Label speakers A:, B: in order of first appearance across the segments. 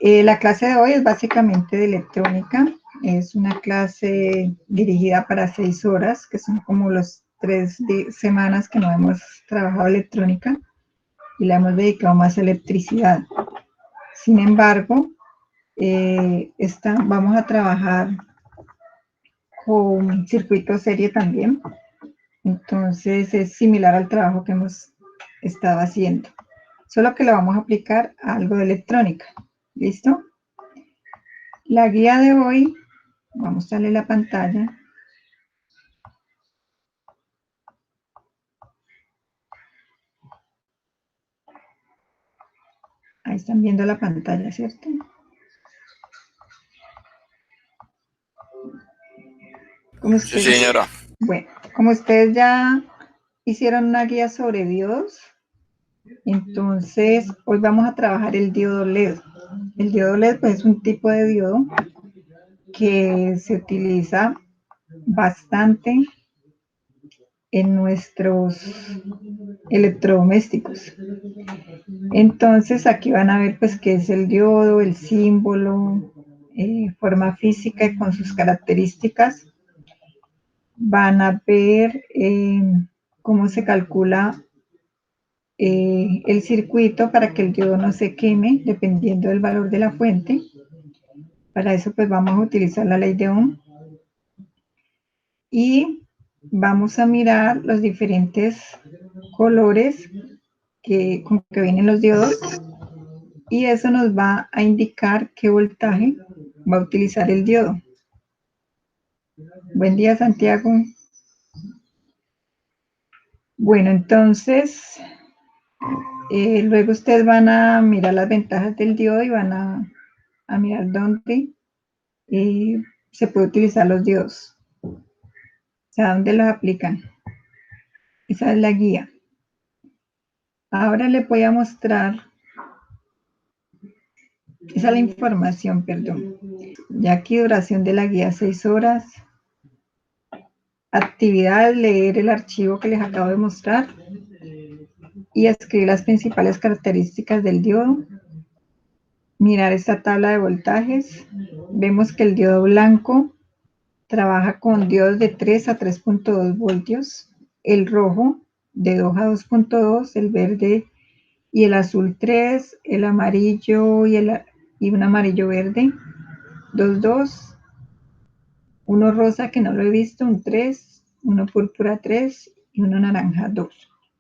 A: La clase de hoy es básicamente de electrónica. Es una clase dirigida para 6 horas, que son como las 3 semanas que no hemos trabajado electrónica y la hemos dedicado más a electricidad. Sin embargo, vamos a trabajar con circuito serie también. Entonces es similar al trabajo que hemos estado haciendo, solo que lo vamos a aplicar a algo de electrónica. ¿Listo? La guía de hoy, vamos a darle la pantalla. Ahí están viendo la pantalla, ¿cierto?
B: Sí, señora.
A: Bueno, como ustedes ya hicieron una guía sobre diodos, entonces hoy vamos a trabajar el diodo LED. El diodo LED pues, es un tipo de diodo que se utiliza bastante en nuestros electrodomésticos. Entonces aquí van a ver pues qué es el diodo, el símbolo, forma física y con sus características. Van a ver cómo se calcula el circuito para que el diodo no se queme dependiendo del valor de la fuente. Para eso pues vamos a utilizar la ley de Ohm y vamos a mirar los diferentes colores con que vienen los diodos y eso nos va a indicar qué voltaje va a utilizar el diodo. Buen día, Santiago. Bueno, entonces, luego ustedes van a mirar las ventajas del diodo y van a mirar dónde se puede utilizar los diodos. O sea, dónde los aplican. Esa es la guía. Ahora les voy a mostrar, esa es la información, perdón. Ya aquí duración de la guía 6 horas. Actividad, leer el archivo que les acabo de mostrar y escribir las principales características del diodo. Mirar esta tabla de voltajes. Vemos que el diodo blanco trabaja con diodos de 3 a 3.2 voltios. El rojo de 2 a 2.2, el verde y el azul 3, el amarillo y un amarillo verde, 2, uno rosa que no lo he visto, un 3, uno púrpura 3 y uno naranja 2.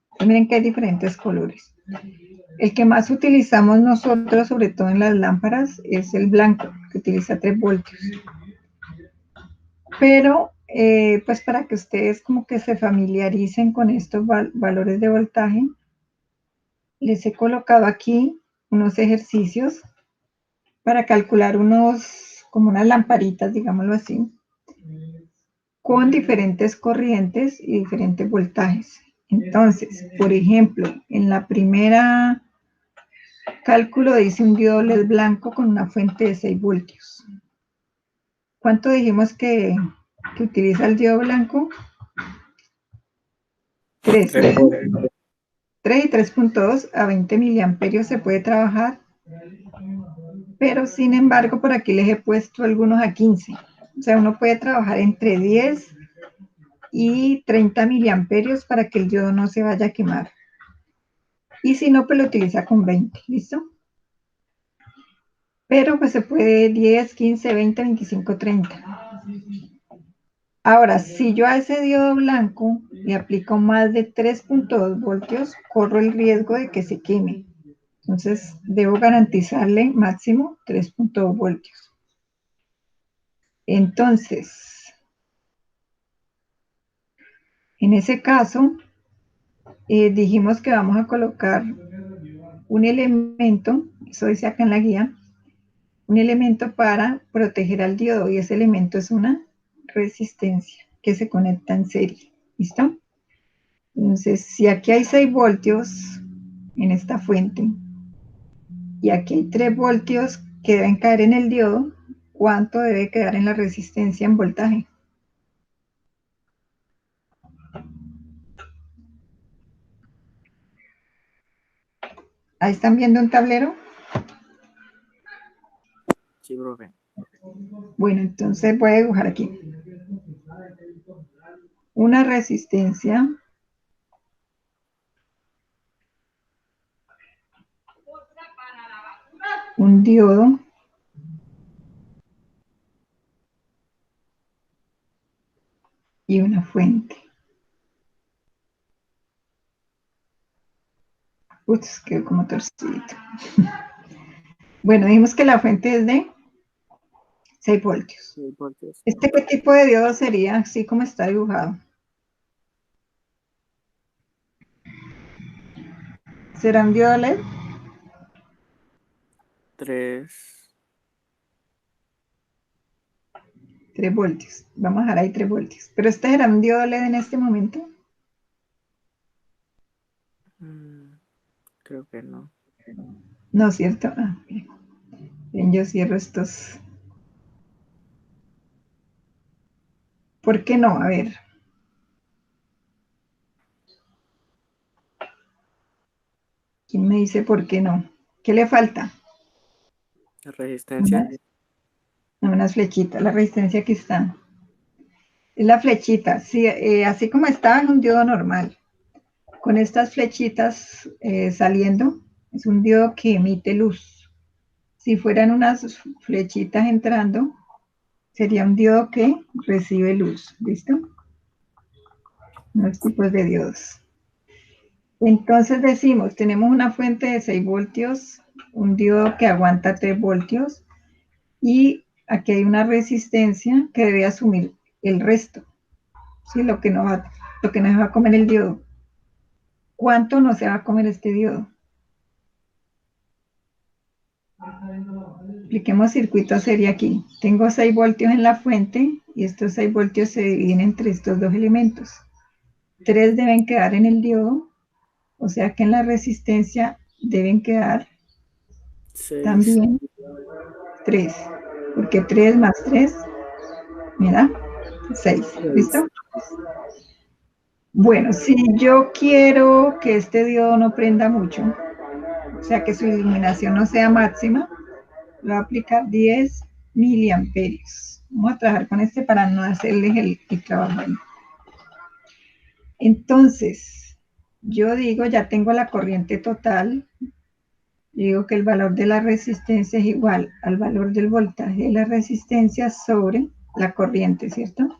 A: Entonces, miren que hay diferentes colores. El que más utilizamos nosotros, sobre todo en las lámparas, es el blanco, que utiliza 3 voltios. Pero, pues para que ustedes como que se familiaricen con estos valores de voltaje, les he colocado aquí unos ejercicios para calcular como unas lamparitas, digámoslo así, con diferentes corrientes y diferentes voltajes. Entonces, por ejemplo, en la primera cálculo dice un diodo LED blanco con una fuente de 6 voltios. ¿Cuánto dijimos que utiliza el diodo blanco? 3. 3 y 3.2 a 20 miliamperios se puede trabajar, pero sin embargo por aquí les he puesto algunos a 15. O sea, uno puede trabajar entre 10 y 30 miliamperios para que el diodo no se vaya a quemar. Y si no, pues lo utiliza con 20, ¿listo? Pero pues se puede 10, 15, 20, 25, 30. Ahora, si yo a ese diodo blanco le aplico más de 3.2 voltios, corro el riesgo de que se queme. Entonces, debo garantizarle máximo 3.2 voltios. Entonces, en ese caso, dijimos que vamos a colocar un elemento, eso dice acá en la guía, un elemento para proteger al diodo y ese elemento es una resistencia que se conecta en serie. ¿Listo? Entonces, si aquí hay 6 voltios en esta fuente y aquí hay 3 voltios que deben caer en el diodo, ¿cuánto debe quedar en la resistencia en voltaje? Ahí están viendo un tablero.
C: Sí, profe.
A: Bueno, entonces voy a dibujar aquí una resistencia un diodo y una fuente. Ups, quedó como torcido. Bueno, dijimos que la fuente es de 6 voltios.
C: 6 voltios.
A: ¿Este qué tipo de diodo sería? Así como está dibujado. ¿Será un diodo LED?
C: 3.
A: 3 voltios. Vamos a dejar ahí 3 voltios. ¿Pero este será un diodo LED en este momento?
C: Creo que no.
A: No, ¿cierto? Ah, bien, yo cierro estos. ¿Por qué no? A ver. ¿Quién me dice por qué no? ¿Qué le falta?
C: La resistencia.
A: Unas flechitas. La resistencia aquí está. Es la flechita. Sí, así como estaba en un diodo normal. Con estas flechitas saliendo, es un diodo que emite luz. Si fueran unas flechitas entrando, sería un diodo que recibe luz. ¿Listo? Unos tipos de diodos. Entonces decimos, tenemos una fuente de 6 voltios, un diodo que aguanta 3 voltios y aquí hay una resistencia que debe asumir el resto, ¿sí? Lo que no se va a comer el diodo. ¿Cuánto no se va a comer este diodo? Apliquemos circuito serie aquí. Tengo 6 voltios en la fuente y estos 6 voltios se dividen entre estos dos elementos. 3 deben quedar en el diodo, o sea que en la resistencia deben quedar
C: 6.
A: también 3, porque 3 más 3, mira, 6, ¿listo? Bueno, si yo quiero que este diodo no prenda mucho, o sea que su iluminación no sea máxima, le voy a aplicar 10 miliamperios. Vamos a trabajar con este para no hacerles el trabajo. Entonces, yo digo, ya tengo la corriente total, digo que el valor de la resistencia es igual al valor del voltaje de la resistencia sobre la corriente, ¿cierto?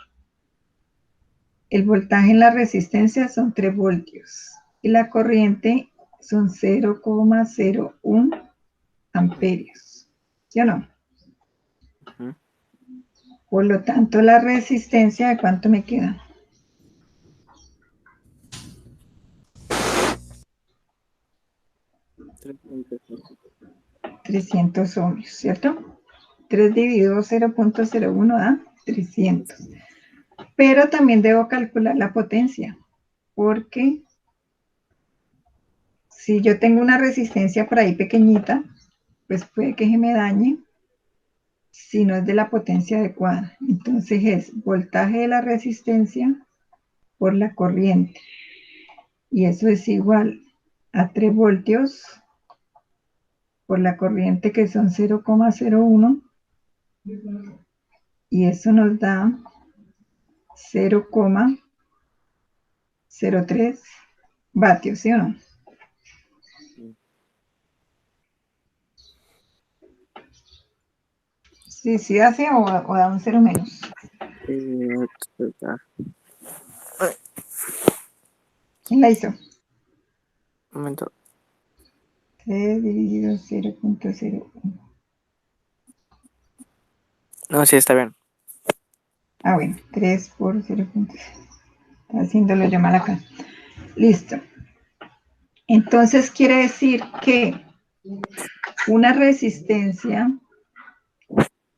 A: El voltaje en la resistencia son 3 voltios y la corriente son 0,01 amperios, ¿sí o no? Por lo tanto, la resistencia, ¿de cuánto me queda? 300 ohmios, ¿cierto? 3 dividido 0,01 da 300. Pero también debo calcular la potencia, porque si yo tengo una resistencia por ahí pequeñita, pues puede que se me dañe si no es de la potencia adecuada. Entonces es voltaje de la resistencia por la corriente. Y eso es igual a 3 voltios por la corriente que son 0,01 y eso nos da 0,03 vatios, ¿sí o no? Sí, sí hace o da un cero menos. ¿Quién la hizo?
C: Un momento.
A: 3 dividido 0,01.
C: No, sí, está bien.
A: Ah, bueno, 3 por 0,0. Está haciéndolo yo mal acá. Listo. Entonces quiere decir que una resistencia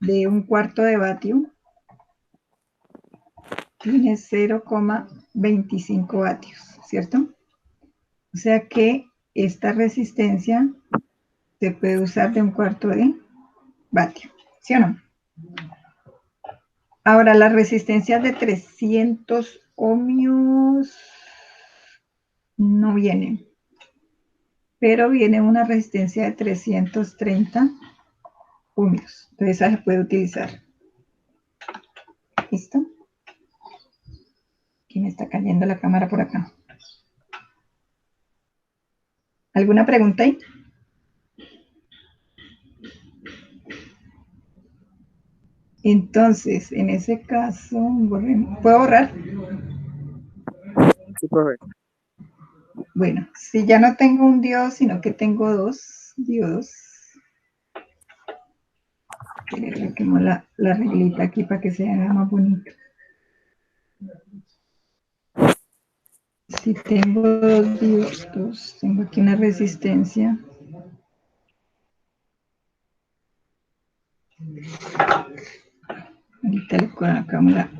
A: de 1/4 de vatio tiene 0,25 vatios, ¿cierto? O sea que esta resistencia se puede usar de 1/4 de vatio, ¿sí o no? Ahora, las resistencias de 300 ohmios no vienen, pero viene una resistencia de 330 húmedos. Entonces esa se puede utilizar. ¿Listo? Aquí me está cayendo la cámara por acá. ¿Alguna pregunta ahí? Entonces, en ese caso, ¿puedo borrar?
C: Sí, profe.
A: Bueno, si ya no tengo un diodo, sino que tengo dos diodos, le saquemos la reglita aquí para que se haga más bonito. Si tengo dos diodos, tengo aquí una resistencia. Ahorita le colocamos la...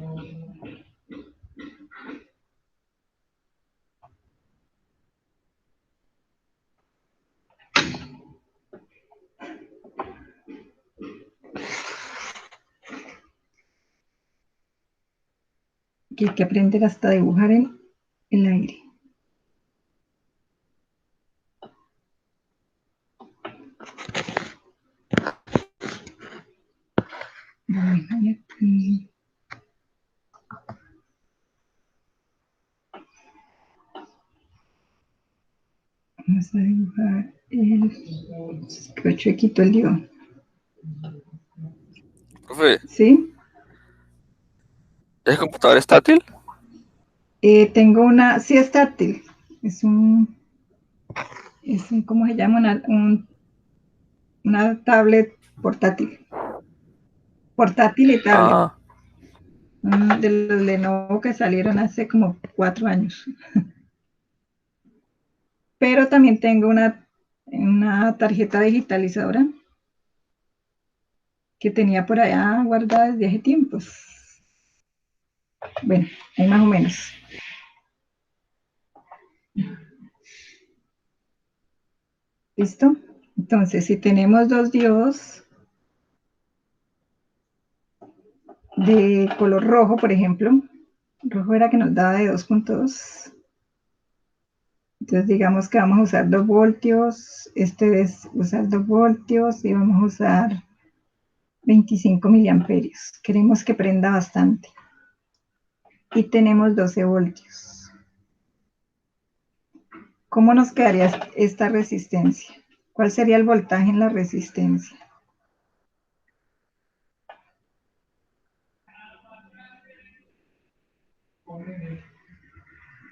A: Aquí hay que aprender hasta a dibujar en el aire. Bueno, aquí. Vamos a dibujar el... Quedó chuequito el diodo.
B: Profe,
A: ¿Sí?
B: ¿es computador estátil?
A: Tengo una... Sí, es táctil. Es un... ¿Cómo se llama? Una tablet portátil. Portátil y tablet.
B: Ah,
A: De los Lenovo que salieron hace como 4 años. Pero también tengo una tarjeta digitalizadora que tenía por allá guardada desde hace tiempos. Bueno, ahí más o menos. ¿Listo? Entonces, si tenemos dos diodos de color rojo, por ejemplo, rojo era que nos daba de 2.2. Entonces, digamos que vamos a usar 2 voltios, este es usar 2 voltios y vamos a usar 25 miliamperios. Queremos que prenda bastante. Y tenemos 12 voltios. ¿Cómo nos quedaría esta resistencia? ¿Cuál sería el voltaje en la resistencia?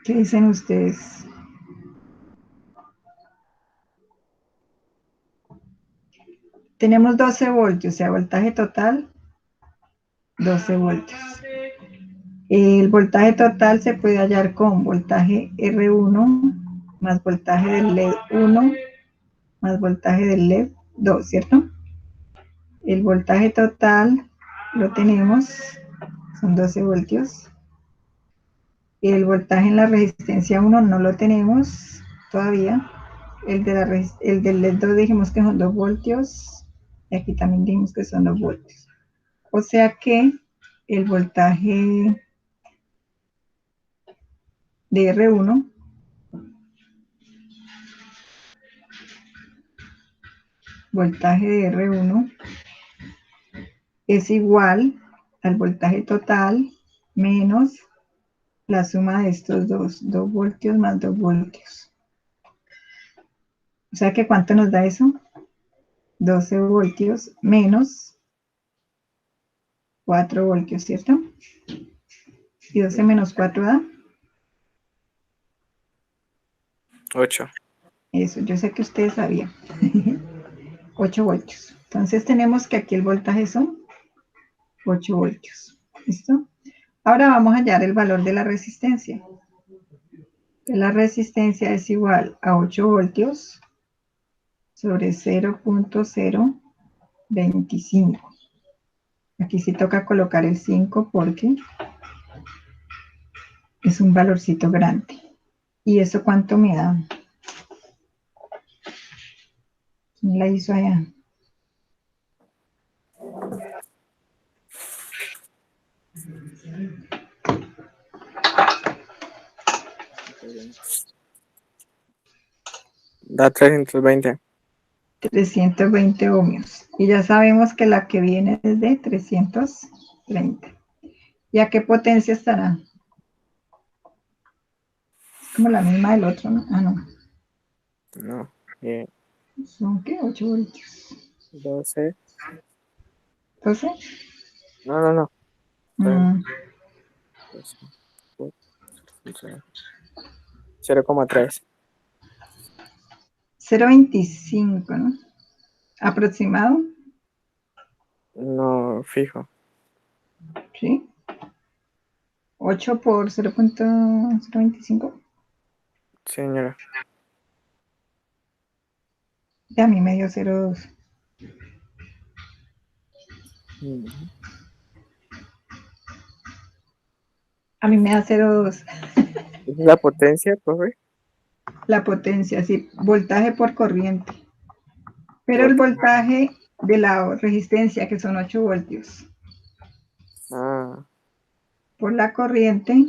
A: ¿Qué dicen ustedes? Tenemos 12 voltios, o sea, voltaje total, 12 voltios. El voltaje total se puede hallar con voltaje R1 más voltaje del LED 1 más voltaje del LED 2, ¿cierto? El voltaje total lo tenemos, son 12 voltios. El voltaje en la resistencia 1 no lo tenemos todavía. El del LED 2 dijimos que son 2 voltios. Y aquí también dijimos que son 2 voltios. O sea que el voltaje de R1 es igual al voltaje total menos la suma de estos dos, 2 voltios más 2 voltios. O sea que ¿cuánto nos da eso? 12 voltios menos 4 voltios, ¿cierto? Y 12 menos 4 da
C: 8.
A: eso, yo sé que ustedes sabían. 8 voltios. Entonces tenemos que aquí el voltaje son 8 voltios. ¿Listo? Ahora vamos a hallar el valor de la resistencia. La resistencia es igual a 8 voltios sobre 0.025. Aquí sí toca colocar el 5 porque es un valorcito grande. ¿Y eso cuánto me da? ¿Quién la hizo allá?
C: Da 320.
A: 320 ohmios. Y ya sabemos que la que viene es de 330. ¿Y a qué potencia estará? Es como la misma del otro, ¿no? Ah, no.
C: No.
A: ¿Son qué? 8 voltios.
C: 12.
A: ¿12?
C: No.
A: Mm,
C: 0,3.
A: 0,25, ¿no? Aproximado,
C: No, fijo.
A: ¿sí? 8 por 0,025.
C: Señora.
A: Ya a mí me dio 0,2.
C: Mm.
A: A mí me da 0,2.
C: ¿Es la potencia, profe?
A: La potencia, sí, voltaje por corriente. Pero el
C: Volt-
A: voltaje de la resistencia, que son 8 voltios,
C: Ah,
A: por la corriente,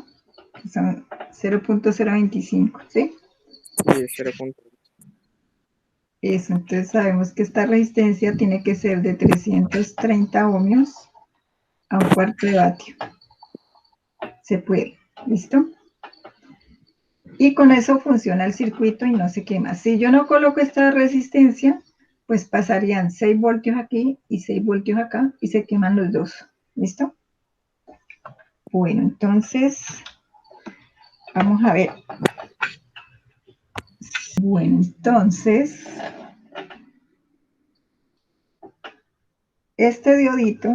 A: que son 0,025, ¿sí?
C: sí, 0.
A: Eso, entonces sabemos que esta resistencia tiene que ser de 330 ohmios a 1/4 de vatio. Se puede, ¿listo? Y con eso funciona el circuito y no se quema. Si yo no coloco esta resistencia, pues pasarían 6 voltios aquí y 6 voltios acá y se queman los dos. ¿Listo? Bueno, entonces, vamos a ver. Bueno, entonces, este diodito,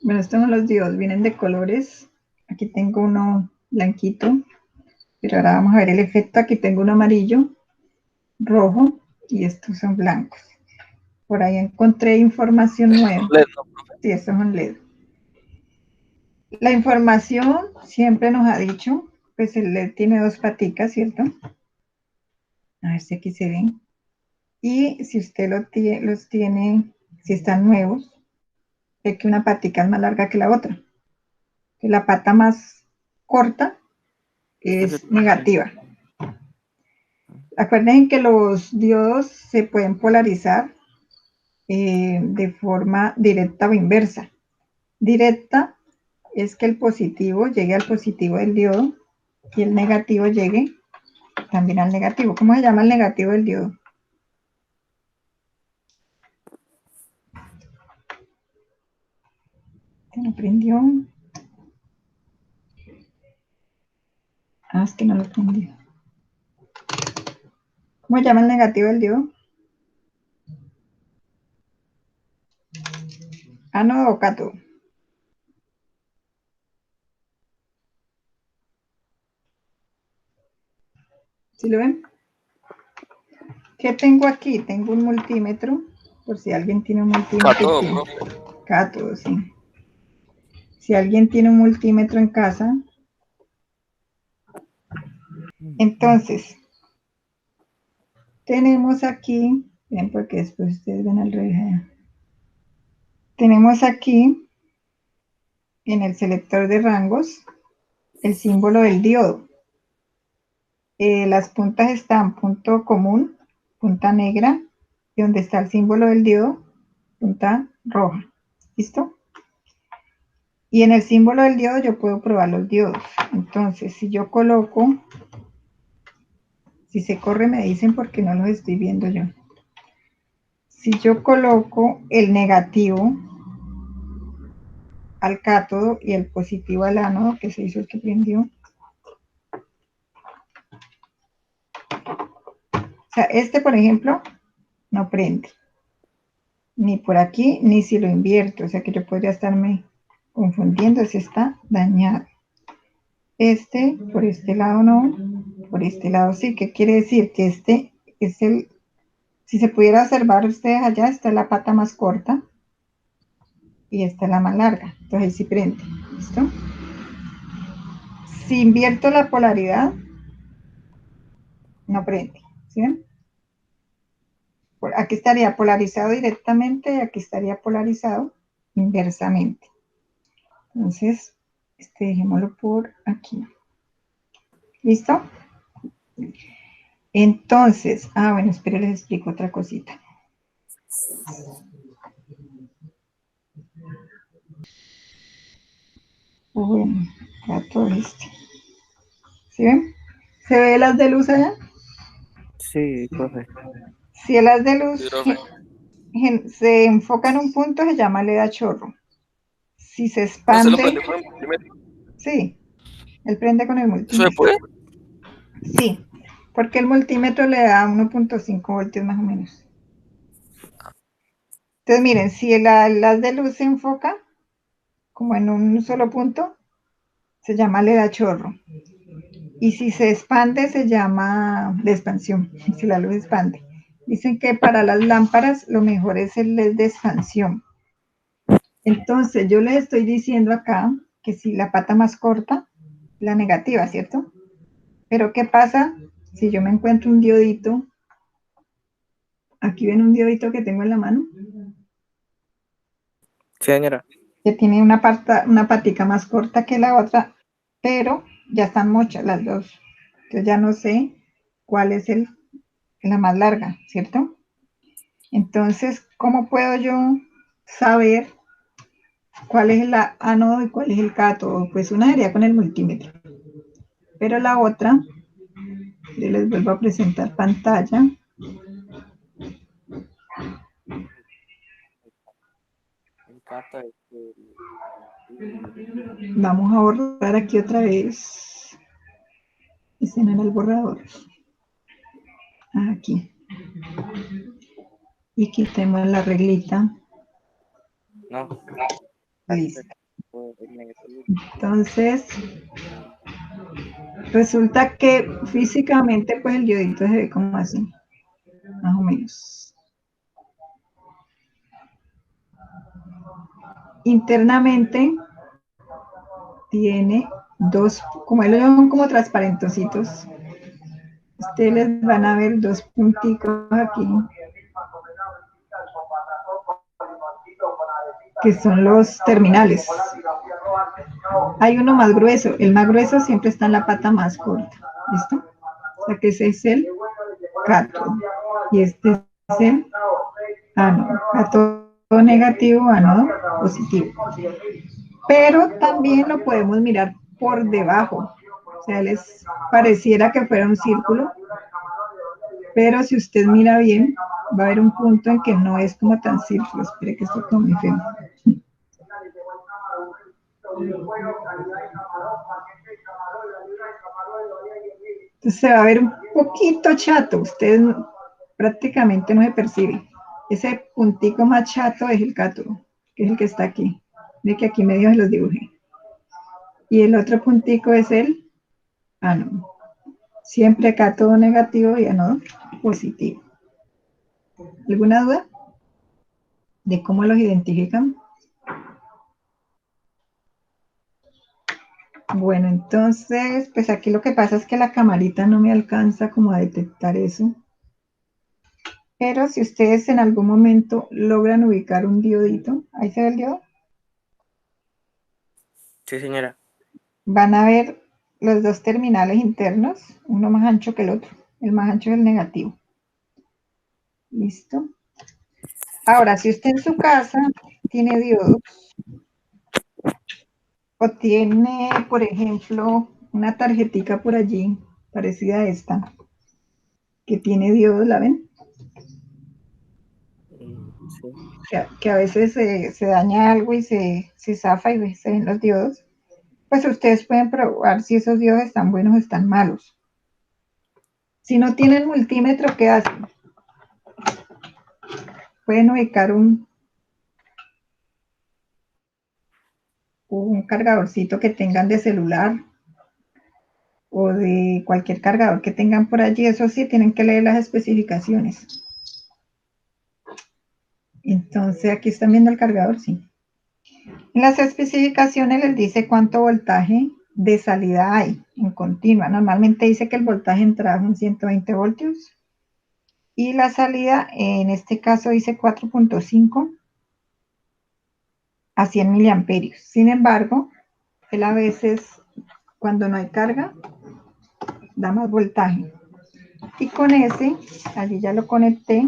A: bueno, estos son los diodos, vienen de colores. Aquí tengo uno blanquito, pero ahora vamos a ver el efecto. Aquí tengo uno amarillo, rojo y estos son blancos. Por ahí encontré información nueva.
B: LED, ¿no?
A: Sí, estos son LED. La información siempre nos ha dicho, pues el LED tiene dos paticas, ¿cierto? A ver si aquí se ven. Y si usted los tiene, si están nuevos, ve que una patica es más larga que la otra. Que la pata más corta es negativa. Acuérdense que los diodos se pueden polarizar de forma directa o inversa. Directa es que el positivo llegue al positivo del diodo y el negativo llegue también al negativo. ¿Cómo se llama el negativo del diodo? ¿Se no prendió? Ah, es que no lo prendió. ¿Cómo se llama el negativo del diodo? Ánodo o cátodo. ¿Sí lo ven? ¿Qué tengo aquí? Tengo un multímetro, por si alguien tiene un multímetro.
B: Cátodo, profe.
A: Cátodo, sí. Si alguien tiene un multímetro en casa, entonces, tenemos aquí, ven porque después ustedes ven al revés. Tenemos aquí, en el selector de rangos, el símbolo del diodo. Las puntas están punto común, punta negra, y donde está el símbolo del diodo, punta roja. ¿Listo? Y en el símbolo del diodo yo puedo probar los diodos. Entonces, si yo coloco, si se corre me dicen porque no los estoy viendo yo. Si yo coloco el negativo al cátodo y el positivo al ánodo, que se hizo el que prendió. O sea, este, por ejemplo, no prende. Ni por aquí, ni si lo invierto. O sea que yo podría estarme confundiendo si está dañado. Este, por este lado no, por este lado sí. ¿Qué quiere decir? Que este es el, si se pudiera observar ustedes allá, esta es la pata más corta y esta es la más larga. Entonces ahí sí prende. ¿Listo? Si invierto la polaridad, no prende. ¿Sí ven? Aquí estaría polarizado directamente y aquí estaría polarizado inversamente. Entonces, dejémoslo por aquí. ¿Listo? Entonces, bueno, espero les explico otra cosita. Bueno, ya todo listo. ¿Sí ven? ¿Se ve el haz de luz allá?
C: Sí, profe.
A: Si el haz de luz
B: Sí, profe.
A: se enfoca en un punto, se llama LED a chorro. Si se
B: ¿No se lo
A: expande,
B: prende con el multímetro?
A: sí, él prende con el
B: ¿Eso se
A: multímetro.
B: puede?
A: Sí, porque el multímetro le da 1.5 voltios más o menos. Entonces, miren, si el haz de luz se enfoca como en un solo punto, se llama LED a chorro. Y si se expande, se llama de expansión, si la luz expande. Dicen que para las lámparas lo mejor es el LED de expansión. Entonces, yo les estoy diciendo acá que si la pata más corta, la negativa, ¿cierto? Pero ¿qué pasa si yo me encuentro un diodito? Aquí ven un diodito que tengo en la mano,
C: Sí, señora.
A: que tiene una patica más corta que la otra, pero ya están mochas las dos. Entonces ya no sé cuál es la más larga, ¿cierto? Entonces, ¿cómo puedo yo saber cuál es el ánodo y cuál es el cátodo? Pues una sería con el multímetro, pero la otra, yo les vuelvo a presentar pantalla. Vamos a borrar aquí otra vez. Ese no era el borrador. Aquí. Y quitemos la reglita.
C: No.
A: Listo. Entonces, resulta que físicamente, pues el diodito se ve como así, más o menos. Internamente tiene dos, como ellos son como transparentositos, ustedes les van a ver dos punticos aquí, que son los terminales. Hay uno más grueso, el más grueso siempre está en la pata más corta, ¿listo? O sea que ese es el cátodo y este es el ánodo, cátodo negativo, ánodo positivo. Pero también lo podemos mirar por debajo, o sea, les pareciera que fuera un círculo, pero si usted mira bien, va a haber un punto en que no es como tan círculo. Espere que esto como muy feo. Entonces se va a ver un poquito chato, usted prácticamente no se percibe. Ese puntico más chato es el cátodo, que es el que está aquí. De que aquí medio se los dibujé. Y el otro puntico es el ánodo. Siempre cátodo negativo y ánodo positivo. ¿Alguna duda de cómo los identifican? Bueno, entonces, pues aquí lo que pasa es que la camarita no me alcanza como a detectar eso. Pero si ustedes en algún momento logran ubicar un diodito, ahí se ve el diodo,
C: Sí, señora.
A: van a ver los dos terminales internos, uno más ancho que el otro. El más ancho es el negativo. ¿Listo? Ahora, si usted en su casa tiene diodos o tiene, por ejemplo, una tarjetica por allí, parecida a esta, que tiene diodos, ¿la ven?
C: Sí.
A: Que a veces se daña algo y se zafa y se ven los diodos, pues ustedes pueden probar si esos diodos están buenos o están malos. Si no tienen multímetro, ¿qué hacen? Pueden ubicar un cargadorcito que tengan de celular o de cualquier cargador que tengan por allí. Eso sí, tienen que leer las especificaciones. Entonces, aquí están viendo el cargador, sí. En las especificaciones les dice cuánto voltaje de salida hay en continua. Normalmente dice que el voltaje entrada son 120 voltios y la salida, en este caso, dice 4.5 a 100 miliamperios. Sin embargo, él a veces, cuando no hay carga, da más voltaje. Y con ese, allí ya lo conecté,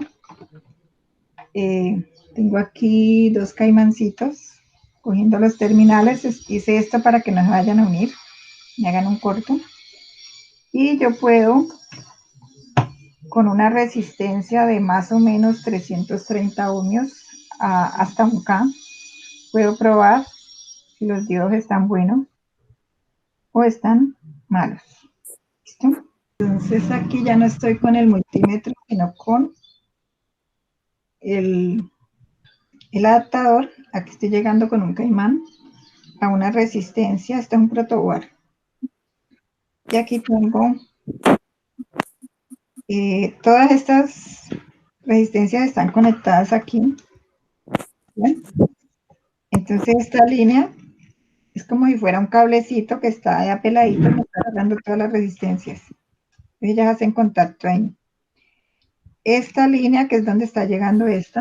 A: Tengo aquí 2 caimancitos cogiendo los terminales. Hice esto para que no se vayan a unir, me hagan un corto. Y yo puedo, con una resistencia de más o menos 330 ohmios hasta 1K, puedo probar si los diodos están buenos o están malos. ¿Listo? Entonces aquí ya no estoy con el multímetro, sino con el adaptador. Aquí estoy llegando con un caimán a una resistencia. Este es un protoboard. Y aquí tengo todas estas resistencias están conectadas aquí. ¿Ven? Entonces esta línea es como si fuera un cablecito que está ahí apeladito y me está dando todas las resistencias. Ellas hacen contacto ahí. Esta línea, que es donde está llegando esta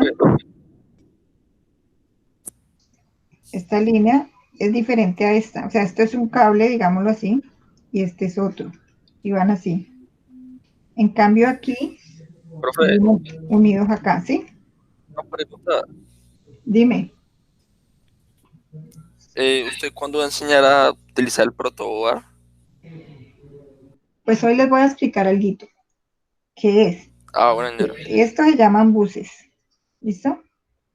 A: línea es diferente a esta. O sea, esto es un cable, digámoslo así, y este es otro. Y van así. En cambio aquí,
B: Profe,
A: seguimos unidos acá, ¿sí?
B: una pregunta.
A: Dime.
B: ¿Usted cuándo va a enseñar a utilizar el protoboard?
A: Pues hoy les voy a explicar algo. ¿Qué es?
B: Ah, bueno, señora.
A: Estos se llaman buses. ¿Listo?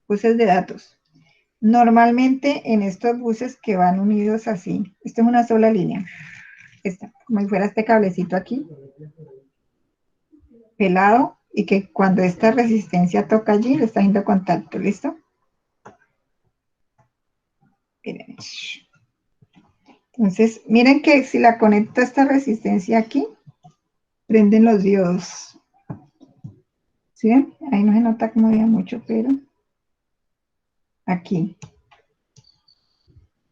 A: Buses de datos. Normalmente en estos buses que van unidos así, esto es una sola línea. Esta, como si fuera este cablecito aquí, pelado, y que cuando esta resistencia toca allí, le está haciendo contacto. ¿Listo? Miren. Entonces, miren que si la conecto a esta resistencia aquí, prenden los diodos. ¿Sí ven? Ahí no se nota como veía mucho, pero aquí.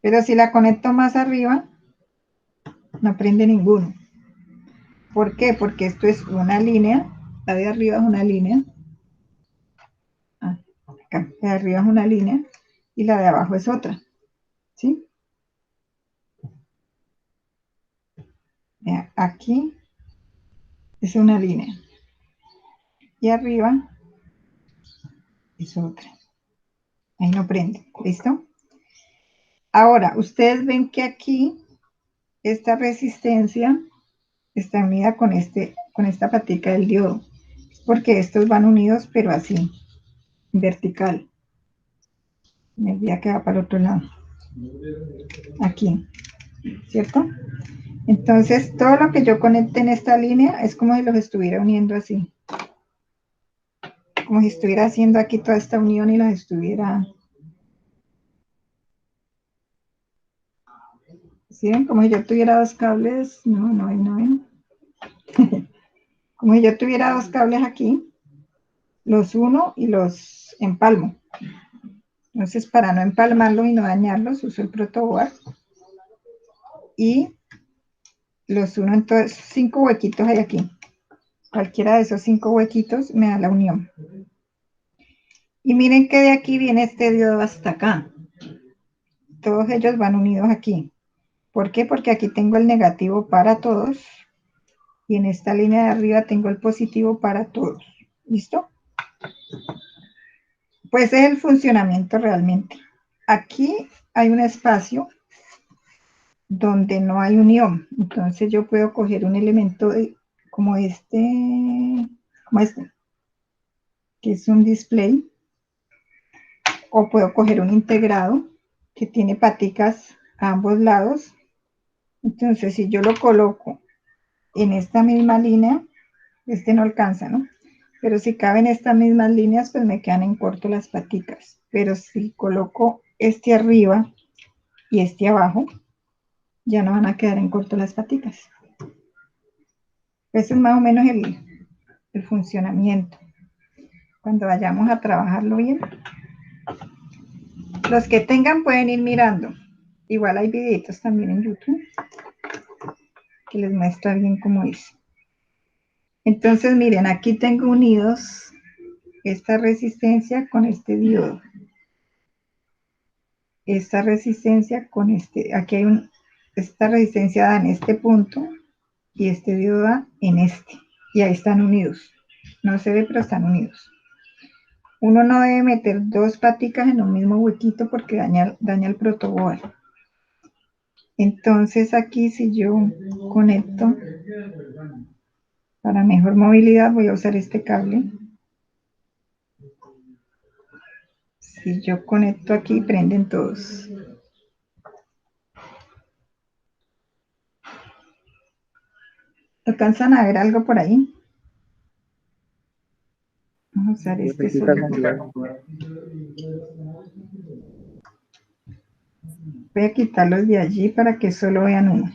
A: Pero si la conecto más arriba, no prende ninguno. ¿Por qué? Porque esto es una línea, la de arriba es una línea, acá, la de arriba es una línea y la de abajo es otra, ¿sí? Vea, aquí es una línea y arriba es otra. Ahí no prende, ¿listo? Ahora, ustedes ven que aquí esta resistencia está unida con esta patica del diodo, porque estos van unidos, pero así, vertical. Me olvida que va para el otro lado. Aquí, ¿cierto? Entonces, todo lo que yo conecte en esta línea es como si los estuviera uniendo así. Como si estuviera haciendo aquí toda esta unión y las estuviera... ¿Sí ven? Como si yo tuviera 2 cables. No ven. Como si yo tuviera 2 cables aquí. Los uno y los empalmo. Entonces, para no empalmarlos y no dañarlos, uso el protoboard. Y los uno, entonces, 5 huequitos hay aquí. Cualquiera de esos 5 huequitos me da la unión. Y miren que de aquí viene este diodo hasta acá. Todos ellos van unidos aquí. ¿Por qué? Porque aquí tengo el negativo para todos. Y en esta línea de arriba tengo el positivo para todos. ¿Listo? Pues es el funcionamiento realmente. Aquí hay un espacio donde no hay unión. Entonces yo puedo coger un elemento como este, que es un display, o puedo coger un integrado que tiene paticas a ambos lados. Entonces si yo lo coloco en esta misma línea, este no alcanza, ¿no? Pero si caben estas mismas líneas, pues me quedan en corto las paticas. Pero si coloco este arriba y este abajo, ya no van a quedar en corto las paticas. Eso es más o menos el funcionamiento. Cuando vayamos a trabajarlo bien, los que tengan pueden ir mirando. Igual hay videitos también en YouTube que les muestra bien cómo es. Entonces, miren, aquí tengo unidos esta resistencia con este diodo. Esta resistencia con aquí hay esta resistencia da en este punto y este diodo da en este. Y ahí están unidos. No se ve, pero están unidos. Uno no debe meter dos paticas en un mismo huequito porque daña el protoboard. Entonces aquí si yo conecto para mejor movilidad voy a usar este cable. Si yo conecto aquí prenden todos. ¿Alcanzan a ver algo por ahí? Vamos a usar este solo. Voy a quitarlos de allí para que solo vean uno.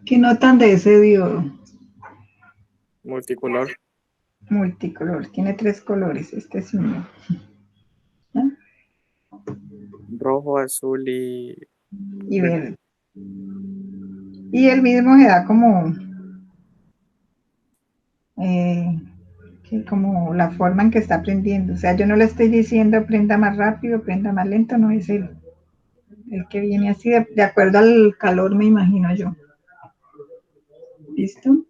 A: ¿Qué notan de ese diodo?
C: Multicolor.
A: Multicolor, tiene 3 colores, este es uno. ¿No?
C: Rojo, azul y
A: Y verde. Y el mismo se da como como la forma en que está prendiendo. O sea, yo no le estoy diciendo prenda más rápido, prenda más lento, no es el que viene así, de acuerdo al calor, me imagino yo. ¿Listo?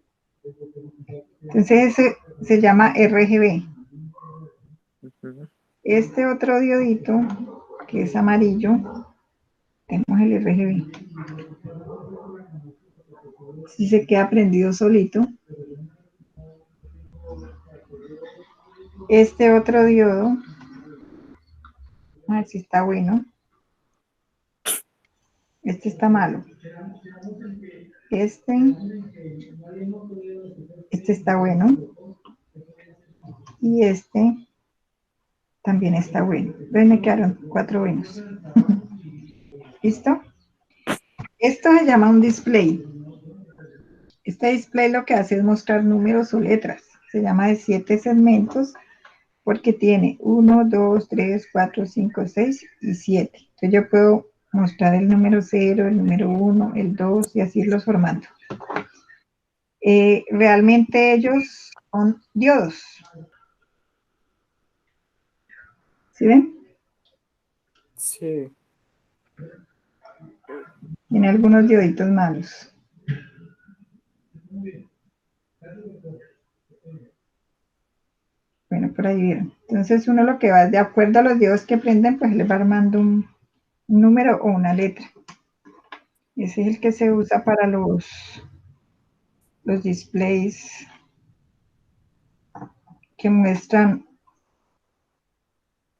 A: Entonces ese se llama RGB. Este otro diodito, que es amarillo, tenemos el RGB. Si se queda prendido solito. Este otro diodo, a ver si está bueno. Este está malo. Este está bueno. Y este también está bueno. Ven, me quedaron 4 buenos. ¿Listo? Esto se llama un display. Este display lo que hace es mostrar números o letras. Se llama de 7 segmentos porque tiene 1, 2, 3, 4, 5, 6 y 7. Entonces yo puedo mostrar el número 0, el número 1, el 2 y así irlos formando. Realmente ellos son diodos. ¿Sí ven?
C: Sí.
A: Tiene algunos dioditos malos. Bueno, por ahí vieron. Entonces uno lo que va de acuerdo a los diodos que prenden, pues le va armando un número o una letra. Ese es el que se usa para los displays que muestran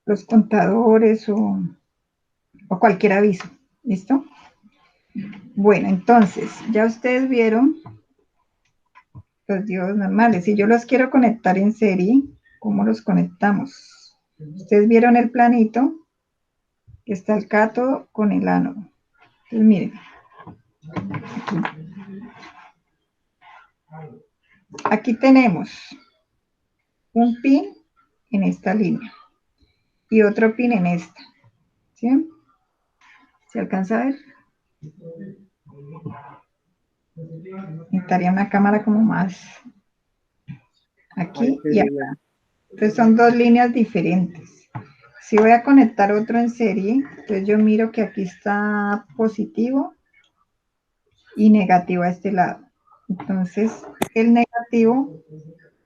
A: los contadores o cualquier aviso. ¿Listo? Bueno, entonces, ya ustedes vieron los diodos normales. Si yo los quiero conectar en serie, ¿cómo los conectamos? Ustedes vieron el planito, que está el cátodo con el ánodo. Entonces, miren. Aquí tenemos un pin en esta línea y otro pin en esta. ¿Sí? ¿Se alcanza a ver? Necesitaría una cámara como más aquí y acá. Entonces son dos líneas diferentes. Si voy a conectar otro en serie, entonces yo miro que aquí está positivo y negativo a este lado. Entonces el negativo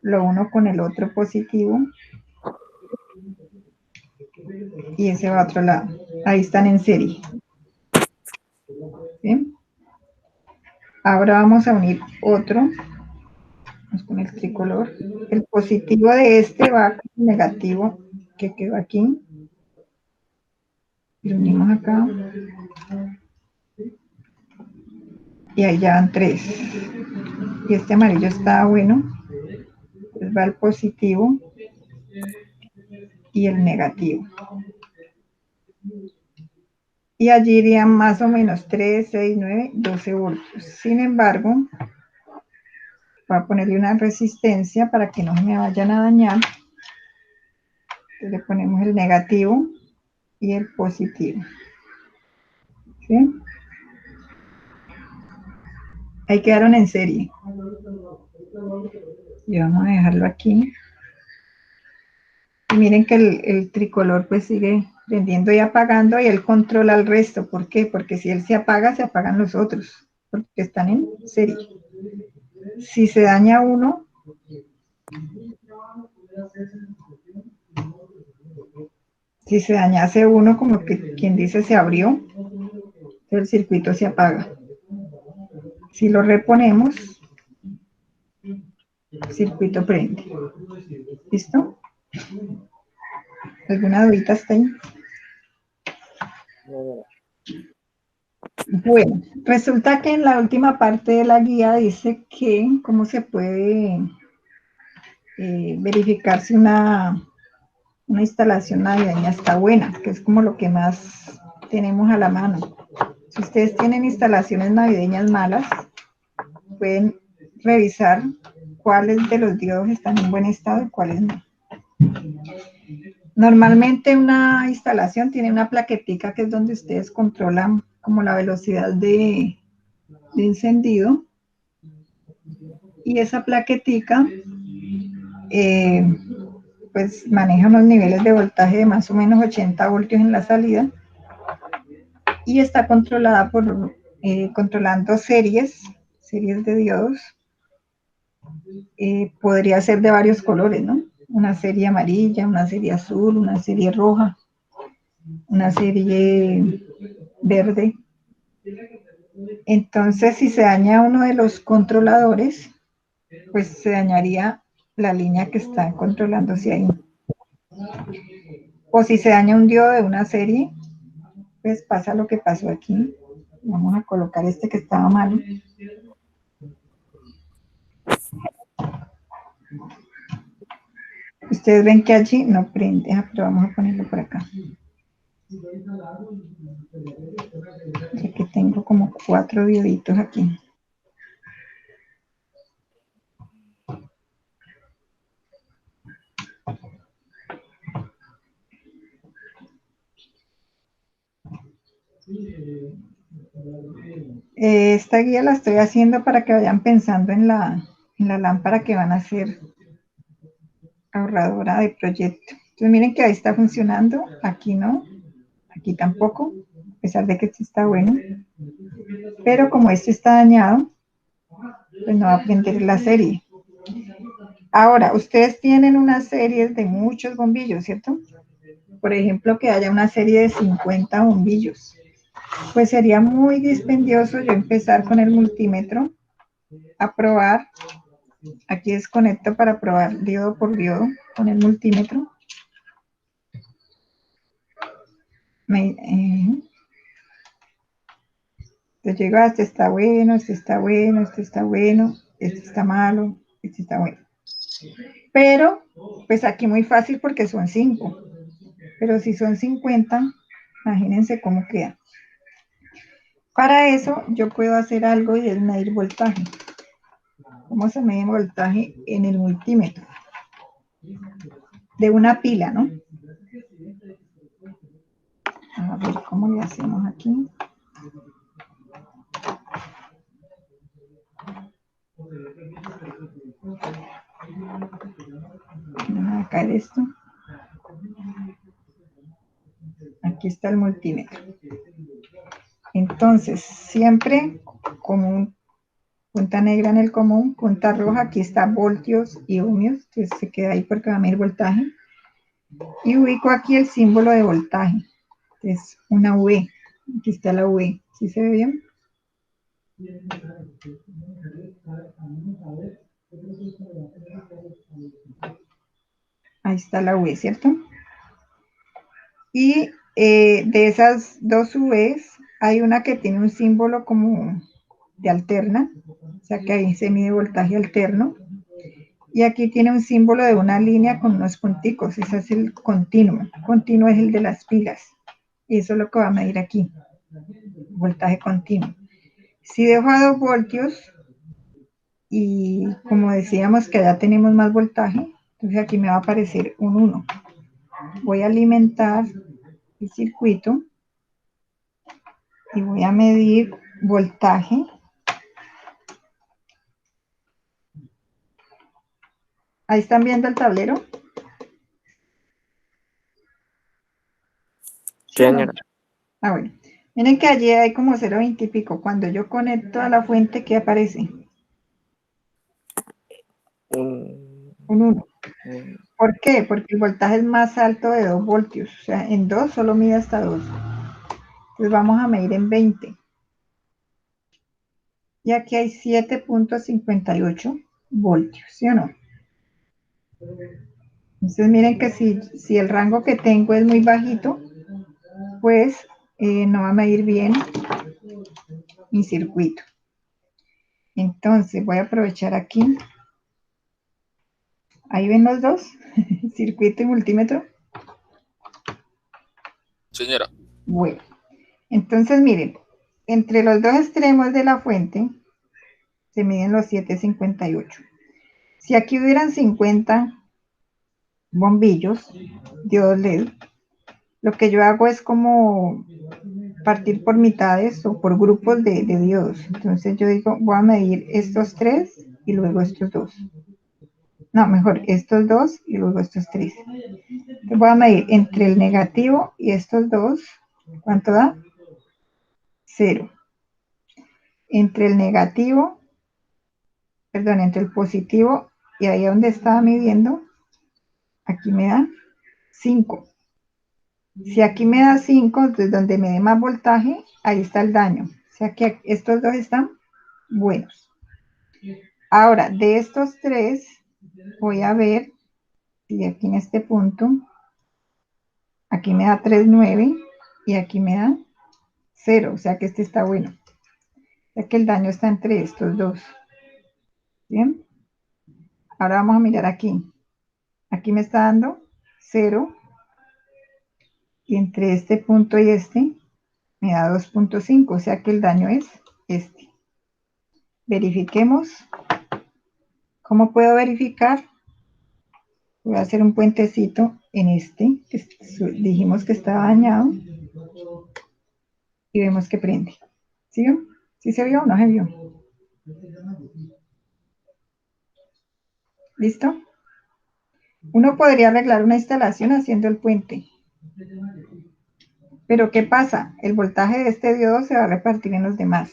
A: lo uno con el otro positivo y ese va a otro lado. Ahí están en serie. ¿Sí? Ahora vamos a unir otro. Vamos con el tricolor. El positivo de este va con el negativo que quedó aquí. Lo unimos acá. Y ahí ya van 3. Y este amarillo está bueno. Entonces va el positivo y el negativo. Y allí irían más o menos 3, 6, 9, 12 voltios. Sin embargo, voy a ponerle una resistencia para que no se me vayan a dañar. Entonces le ponemos el negativo y el positivo. ¿Sí? Ahí quedaron en serie. Y vamos a dejarlo aquí. Y miren que el tricolor pues sigue prendiendo y apagando, y él controla el resto. ¿Por qué? Porque si él se apaga, se apagan los otros, porque están en serie. Si se daña uno, si se dañase uno, como que quien dice se abrió, el circuito se apaga. Si lo reponemos, el circuito prende. ¿Listo? ¿Alguna dudita hasta ahí?
C: No.
A: Bueno, resulta que en la última parte de la guía dice que cómo se puede verificar si una instalación navideña está buena, que es como lo que más tenemos a la mano. Si ustedes tienen instalaciones navideñas malas, pueden revisar cuáles de los diodos están en buen estado y cuáles no. Normalmente una instalación tiene una plaquetica que es donde ustedes controlan como la velocidad de encendido, y esa plaquetica pues maneja unos niveles de voltaje de más o menos 80 voltios en la salida, y está controlada por controlando series de diodos. Podría ser de varios colores, ¿no? Una serie amarilla, una serie azul, una serie roja, una serie verde. Entonces, si se daña uno de los controladores, pues se dañaría la línea que está controlándose ahí. O si se daña un diodo de una serie, pues pasa lo que pasó aquí. Vamos a colocar este que estaba malo. Ustedes ven que allí no prende, pero vamos a ponerlo por acá. Ya que tengo como 4 dioditos aquí. Esta guía la estoy haciendo para que vayan pensando en la lámpara que van a hacer ahorradora de proyecto. Entonces miren que ahí está funcionando, aquí no, aquí tampoco, a pesar de que este está bueno. Pero como este está dañado, pues no va a prender la serie. Ahora, ustedes tienen una serie de muchos bombillos, ¿cierto? Por ejemplo, que haya una serie de 50 bombillos. Pues sería muy dispendioso yo empezar con el multímetro a probar. Aquí desconecto para probar diodo por diodo con el multímetro. Entonces llego a este está bueno, este está bueno, este está bueno, este está malo, este está bueno. Pero, pues aquí muy fácil porque son 5. Pero si son 50, imagínense cómo queda. Para eso yo puedo hacer algo y es medir voltaje. ¿Cómo se mide voltaje en el multímetro? De una pila, ¿no? A ver cómo le hacemos aquí. Vamos a caer esto. Aquí está el multímetro. Entonces, siempre común, punta negra en el común, punta roja, aquí está voltios y ohmios, entonces se queda ahí porque va a medir voltaje. Y ubico aquí el símbolo de voltaje, es una V, aquí está la V, ¿sí se ve bien? Ahí está la V, ¿cierto? Y de esas dos Vs, hay una que tiene un símbolo como de alterna, o sea que ahí se mide voltaje alterno. Y aquí tiene un símbolo de una línea con unos punticos, ese es el continuo. Continuo es el de las pilas. Y eso es lo que va a medir aquí, voltaje continuo. Si dejo a 2 voltios, y como decíamos que allá tenemos más voltaje, entonces aquí me va a aparecer un 1. Voy a alimentar el circuito y voy a medir voltaje. Ahí están viendo el tablero. ¿Sí o no?
C: señora.
A: Ah, bueno. Miren que allí hay como 0,20 y pico. Cuando yo conecto a la fuente, ¿qué aparece?
C: Un,
A: Un 1.
C: un-
A: ¿Por qué? Porque el voltaje es más alto de 2 voltios. O sea, en 2 solo mide hasta 2. Entonces vamos a medir en 20. Y aquí hay 7,58 voltios, ¿sí o no? Entonces miren que si el rango que tengo es muy bajito, pues no va a medir bien mi circuito. Entonces voy a aprovechar aquí. Ahí ven los dos, circuito y multímetro.
B: Señora,
A: Bueno, entonces miren, entre los dos extremos de la fuente se miden los 7,58. Si aquí hubieran 50 bombillos, diodos LED, lo que yo hago es como partir por mitades o por grupos de diodos. Entonces yo digo, voy a medir estos 3 y luego estos 2. No, mejor, estos 2 y luego estos 3. Entonces voy a medir entre el negativo y estos 2. ¿Cuánto da? 0. Entre el negativo, perdón, entre el positivo y ahí donde estaba midiendo, aquí me da 5. Si aquí me da 5, entonces donde me dé más voltaje, ahí está el daño. O sea que estos dos están buenos. Ahora, de estos 3, voy a ver si aquí en este punto, aquí me da 3,9 y aquí me da 0. O sea que este está bueno. O sea que el daño está entre estos dos. Bien. Ahora vamos a mirar aquí. Aquí me está dando 0 y entre este punto y este me da 2,5, o sea que el daño es este. Verifiquemos. ¿Cómo puedo verificar? Voy a hacer un puentecito en este, que dijimos que estaba dañado, y vemos que prende. ¿Sí vio? ¿Sí se vio o no se vio? ¿Listo? Uno podría arreglar una instalación haciendo el puente. Pero ¿qué pasa? El voltaje de este diodo se va a repartir en los demás.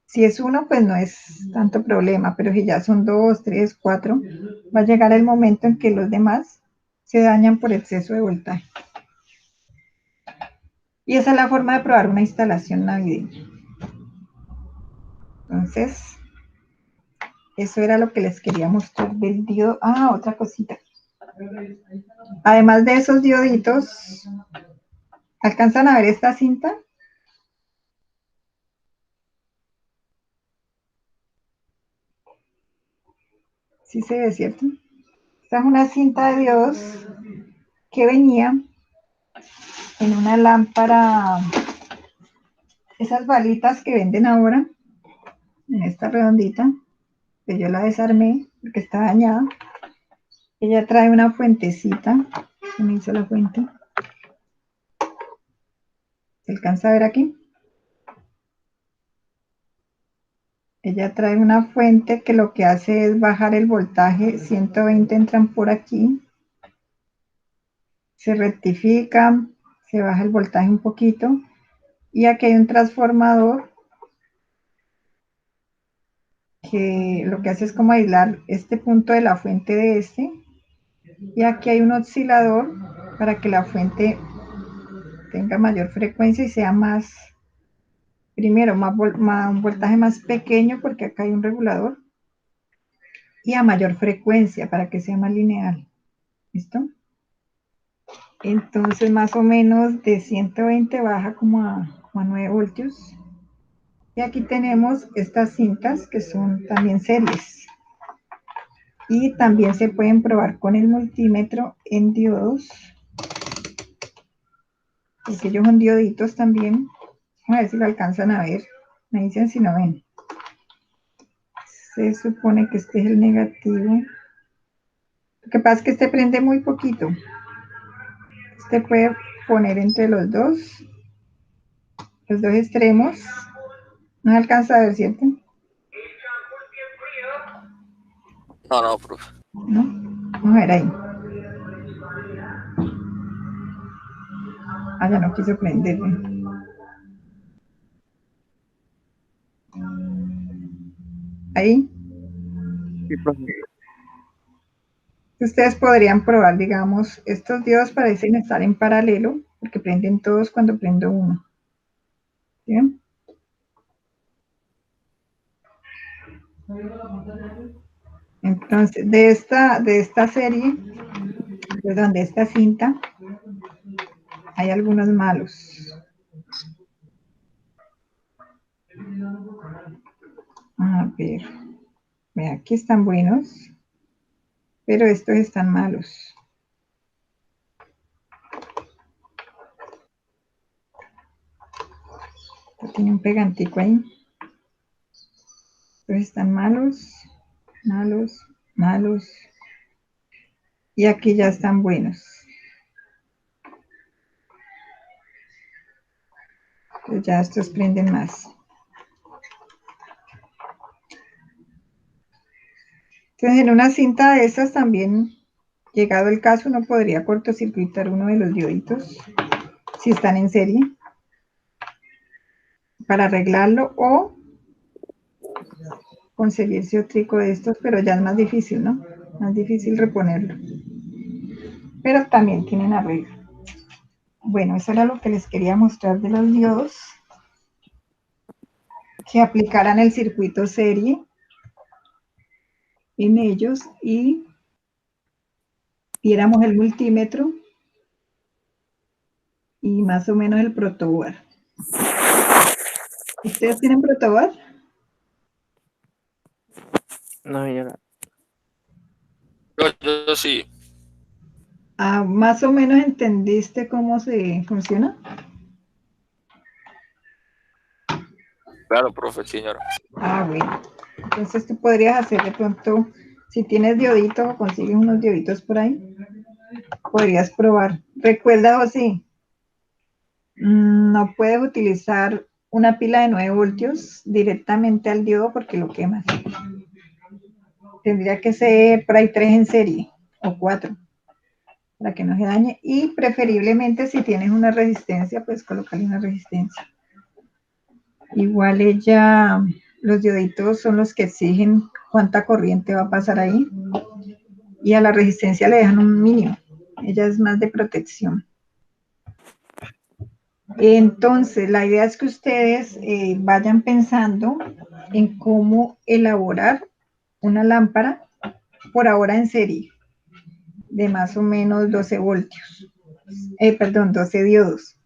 A: Si es uno, pues no es tanto problema, pero si ya son 2, 3, 4, va a llegar el momento en que los demás se dañan por exceso de voltaje. Y esa es la forma de probar una instalación navideña. Entonces, eso era lo que les quería mostrar del diodo. Ah, otra cosita. Además de esos dioditos, ¿alcanzan a ver esta cinta? Sí se ve, ¿cierto? Esta es una cinta de diodos que venía en una lámpara, esas balitas que venden ahora, en esta redondita, que yo la desarmé porque está dañada. Ella trae una fuentecita. Se me hizo la fuente. ¿Se alcanza a ver aquí? Ella trae una fuente que lo que hace es bajar el voltaje. 120 entran por aquí. Se rectifica, se baja el voltaje un poquito. Y aquí hay un transformador que lo que hace es como aislar este punto de la fuente de este. Y aquí hay un oscilador para que la fuente tenga mayor frecuencia y sea más, primero, un voltaje más pequeño porque acá hay un regulador y a mayor frecuencia para que sea más lineal. ¿Listo? Entonces más o menos de 120 baja como a 9 voltios. Y aquí tenemos estas cintas que son también series. Y también se pueden probar con el multímetro en diodos. Porque ellos son dioditos también. Vamos a ver si lo alcanzan a ver. Me dicen si no ven. Se supone que este es el negativo. Lo que pasa es que este prende muy poquito. Este puede poner entre los dos extremos. No se alcanza a ver, ¿cierto?
B: no, profe.
A: ¿No? Vamos a ver ahí. Ah, ya no quiso prender. Ahí.
C: Sí, profe.
A: Ustedes podrían probar, digamos, estos diodos parecen estar en paralelo, porque prenden todos cuando prendo uno. ¿Bien? Entonces, de esta serie, perdón, de esta cinta, hay algunos malos. A ver, aquí están buenos, pero estos están malos. Tiene un pegantico ahí. Estos están malos, malos, malos. Y aquí ya están buenos. Entonces ya estos prenden más. Entonces, en una cinta de estas también, llegado el caso, uno podría cortocircuitar uno de los dioditos, si están en serie, para arreglarlo, o conseguirse otro de estos, pero ya es más difícil, ¿no? Más difícil reponerlo. Pero también tienen arreglo. Bueno, eso era lo que les quería mostrar de los diodos, que aplicaran el circuito serie en ellos y viéramos el multímetro y más o menos el protoboard. ¿Ustedes tienen protoboard?
C: No, yo no.
B: Yo sí.
A: Ah, más o menos entendiste cómo se funciona.
B: Claro, profe, señora.
A: Ah, bueno. Entonces tú podrías hacer de pronto, si tienes dioditos o consigues unos dioditos por ahí, podrías probar. Recuerda, José, no puedes utilizar una pila de 9 voltios directamente al diodo porque lo quemas. Tendría que ser por ahí 3 en serie o 4 para que no se dañe. Y preferiblemente si tienes una resistencia, pues colocarle una resistencia. Igual los dioditos son los que exigen cuánta corriente va a pasar ahí. Y a la resistencia le dejan un mínimo. Ella es más de protección. Entonces, la idea es que ustedes vayan pensando en cómo elaborar una lámpara, por ahora en serie, de más o menos 12 voltios. 12 diodos.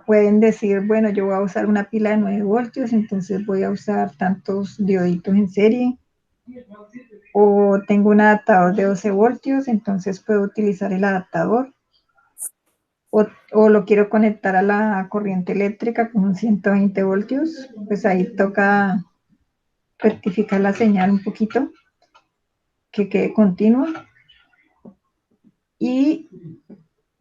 A: Pueden decir, bueno, yo voy a usar una pila de 9 voltios, entonces voy a usar tantos dioditos en serie. O tengo un adaptador de 12 voltios, entonces puedo utilizar el adaptador. O lo quiero conectar a la corriente eléctrica con 120 voltios, pues ahí toca rectificar la señal un poquito, que quede continua. Y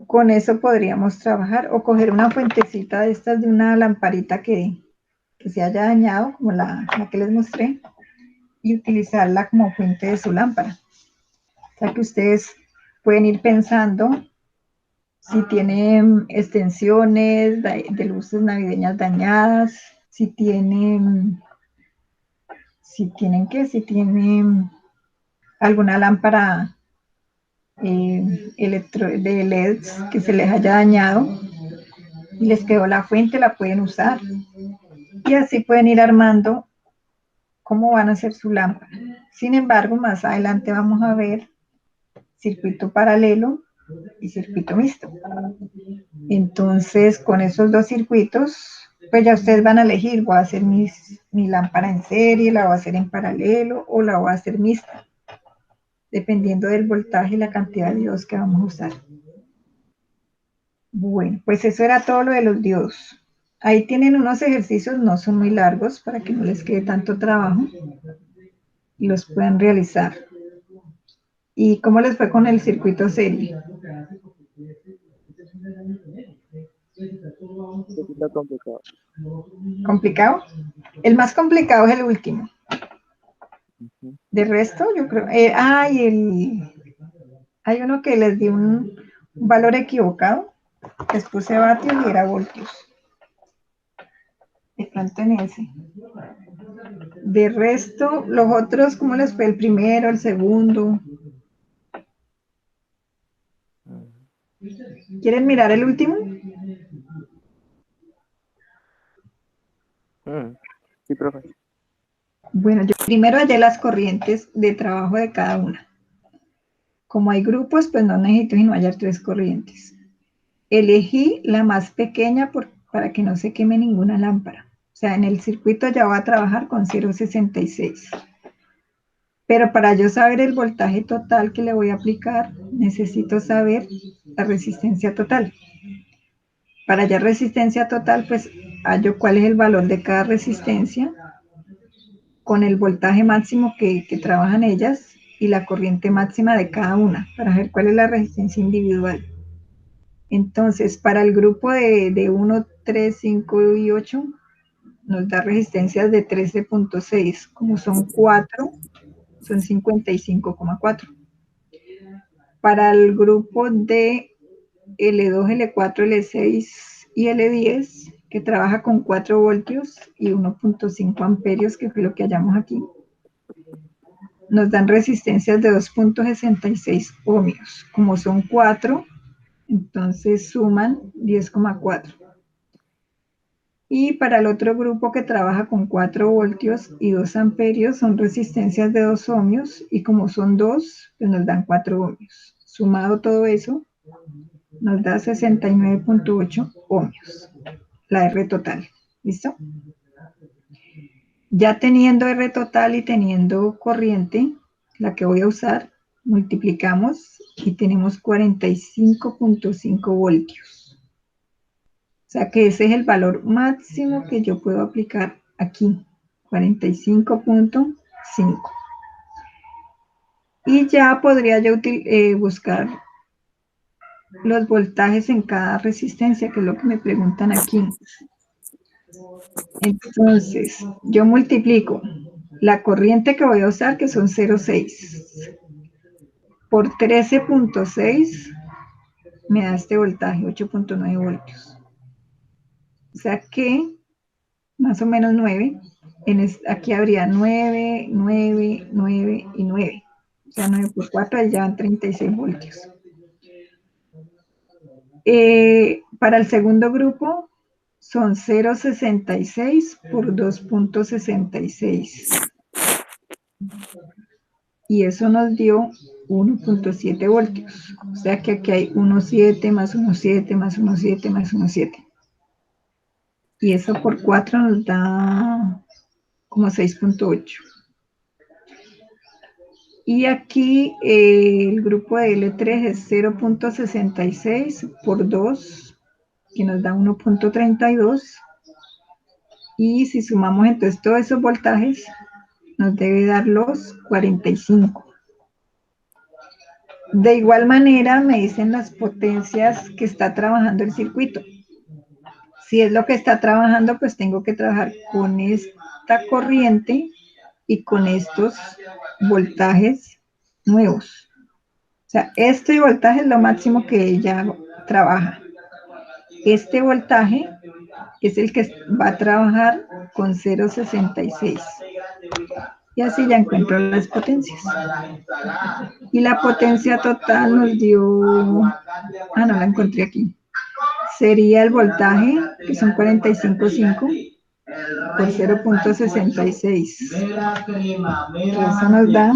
A: con eso podríamos trabajar, o coger una fuentecita de estas de una lamparita que se haya dañado, como la que les mostré, y utilizarla como fuente de su lámpara. O sea que ustedes pueden ir pensando si tienen extensiones de luces navideñas dañadas, si tienen alguna lámpara de LEDs que se les haya dañado y les quedó la fuente, la pueden usar. Y así pueden ir armando cómo van a hacer su lámpara. Sin embargo, más adelante vamos a ver circuito paralelo y circuito mixto. Entonces, con esos dos circuitos, pues ya ustedes van a elegir, voy a hacer mi lámpara en serie, la voy a hacer en paralelo o la voy a hacer mixta, dependiendo del voltaje y la cantidad de diodos que vamos a usar. Bueno, pues eso era todo lo de los diodos. Ahí tienen unos ejercicios, no son muy largos, para que no les quede tanto trabajo y los puedan realizar. ¿Y cómo les fue con el circuito serie?
C: Está complicado.
A: ¿Complicado? El más complicado es el último.
C: Ujú.
A: De resto, yo creo... hay uno que les dio un valor equivocado. Les puse vatios y era voltios. De pronto en ese. De resto, los otros, ¿cómo les fue? El primero, el segundo. ¿Quieren mirar el último?
C: Sí, profe.
A: Bueno, yo primero hallé las corrientes de trabajo de cada una. Como hay grupos, pues no necesito sino hallar 3 corrientes. Elegí la más pequeña para que no se queme ninguna lámpara. O sea, en el circuito ya voy a trabajar con 0,66. Pero para yo saber el voltaje total que le voy a aplicar, necesito saber la resistencia total. Para hallar resistencia total, pues hallo cuál es el valor de cada resistencia con el voltaje máximo que trabajan ellas y la corriente máxima de cada una, para ver cuál es la resistencia individual. Entonces, para el grupo de 1, 3, 5 y 8, nos da resistencias de 13.6. Como son 4, son 55,4. Para el grupo de L2, L4, L6 y L10, que trabaja con 4 voltios y 1.5 amperios, que fue lo que hallamos aquí, nos dan resistencias de 2.66 ohmios. Como son 4, entonces suman 10,4. Y para el otro grupo que trabaja con 4 voltios y 2 amperios son resistencias de 2 ohmios y como son 2, pues nos dan 4 ohmios. Sumado todo eso, nos da 69.8 ohmios, la R total. ¿Listo? Ya teniendo R total y teniendo corriente, la que voy a usar, multiplicamos y tenemos 45.5 voltios. O sea que ese es el valor máximo que yo puedo aplicar aquí, 45.5. Y ya podría yo buscar los voltajes en cada resistencia, que es lo que me preguntan aquí. Entonces, yo multiplico la corriente que voy a usar, que son 0,6, por 13.6, me da este voltaje, 8.9 voltios. O sea que, más o menos 9, aquí habría 9, 9, 9 y 9. O sea, 9 por 4, ya van 36 voltios. Para el segundo grupo, son 0,66 por 2.66. Y eso nos dio 1.7 voltios. O sea que aquí hay 1,7 más 1,7 más 1,7 más 1,7. Y eso por 4 nos da como 6.8. Y aquí el grupo de L3 es 0.66 por 2, que nos da 1.32. Y si sumamos entonces todos esos voltajes, nos debe dar los 45. De igual manera me dicen las potencias que está trabajando el circuito. Si es lo que está trabajando, pues tengo que trabajar con esta corriente y con estos voltajes nuevos. O sea, este voltaje es lo máximo que ella trabaja. Este voltaje es el que va a trabajar con 0,66. Y así ya encuentro las potencias. Y la potencia total nos dio... Ah, no la encontré aquí. Sería el voltaje, que son 45.5 por 0.66. Eso nos da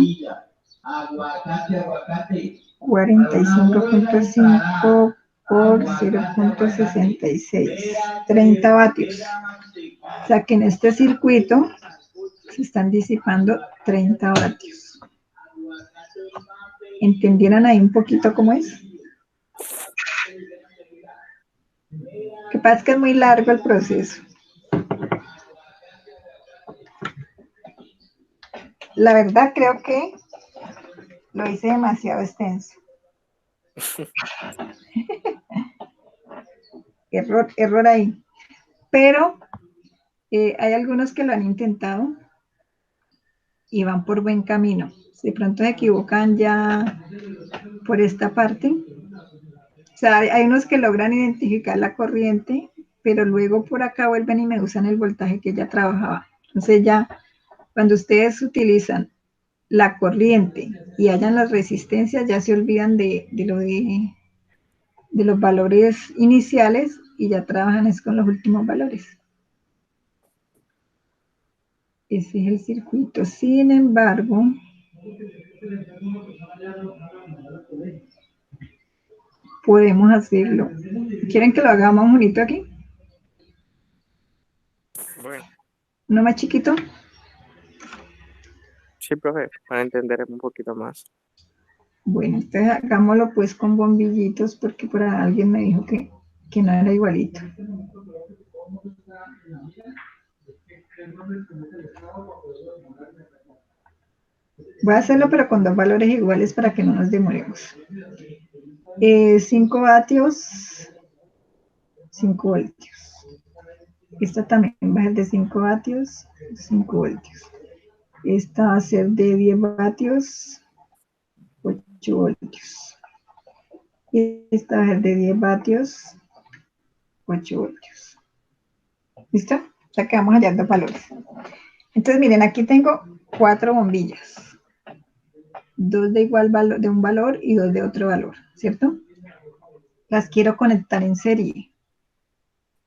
A: 45.5 por 0.66. 30 vatios. O sea que en este circuito se están disipando 30 vatios. ¿Entendieron ahí un poquito cómo es? Lo que pasa es que es muy largo el proceso. La verdad creo que lo hice demasiado extenso. Error ahí. Pero hay algunos que lo han intentado y van por buen camino. Si de pronto se equivocan ya por esta parte, O sea, hay unos que logran identificar la corriente, pero luego por acá vuelven y me usan el voltaje que ya trabajaba. Entonces ya, cuando ustedes utilizan la corriente y hallan las resistencias, ya se olvidan de los valores iniciales y ya trabajan es con los últimos valores. Ese es el circuito. Sin embargo, podemos hacerlo. ¿Quieren que lo hagamos bonito aquí?
C: Bueno,
A: ¿Uno más chiquito?
C: sí, profe, para entender un poquito más.
A: Bueno, entonces hagámoslo pues con bombillitos porque por ahí alguien me dijo que no era igualito. Voy a hacerlo pero con dos valores iguales para que no nos demoremos. 5 vatios, 5 voltios. Esta también va a ser de 5 vatios, 5 voltios. Esta va a ser de 10 vatios, 8 voltios. Y esta va a ser de 10 vatios, 8 voltios. ¿Listo? Ya quedamos hallando valores. Entonces, miren, aquí tengo 4 bombillas. 2 de igual valor, de un valor y 2 de otro valor, ¿cierto? Las quiero conectar en serie.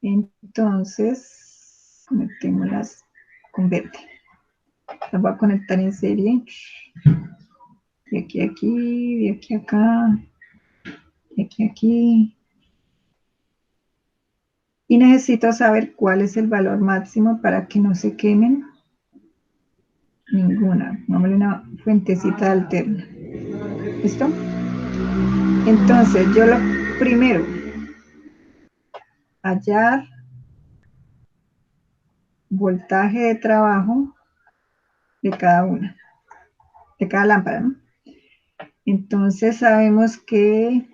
A: Entonces, conectémoslas con verde. Las voy a conectar en serie. De aquí a aquí, de aquí a acá, de aquí a aquí. Y necesito saber cuál es el valor máximo para que no se quemen. Ninguna. Vámonos una fuentecita alterna. ¿Listo? Entonces, yo lo primero, hallar voltaje de trabajo de cada una, de cada lámpara, ¿no? Entonces, sabemos que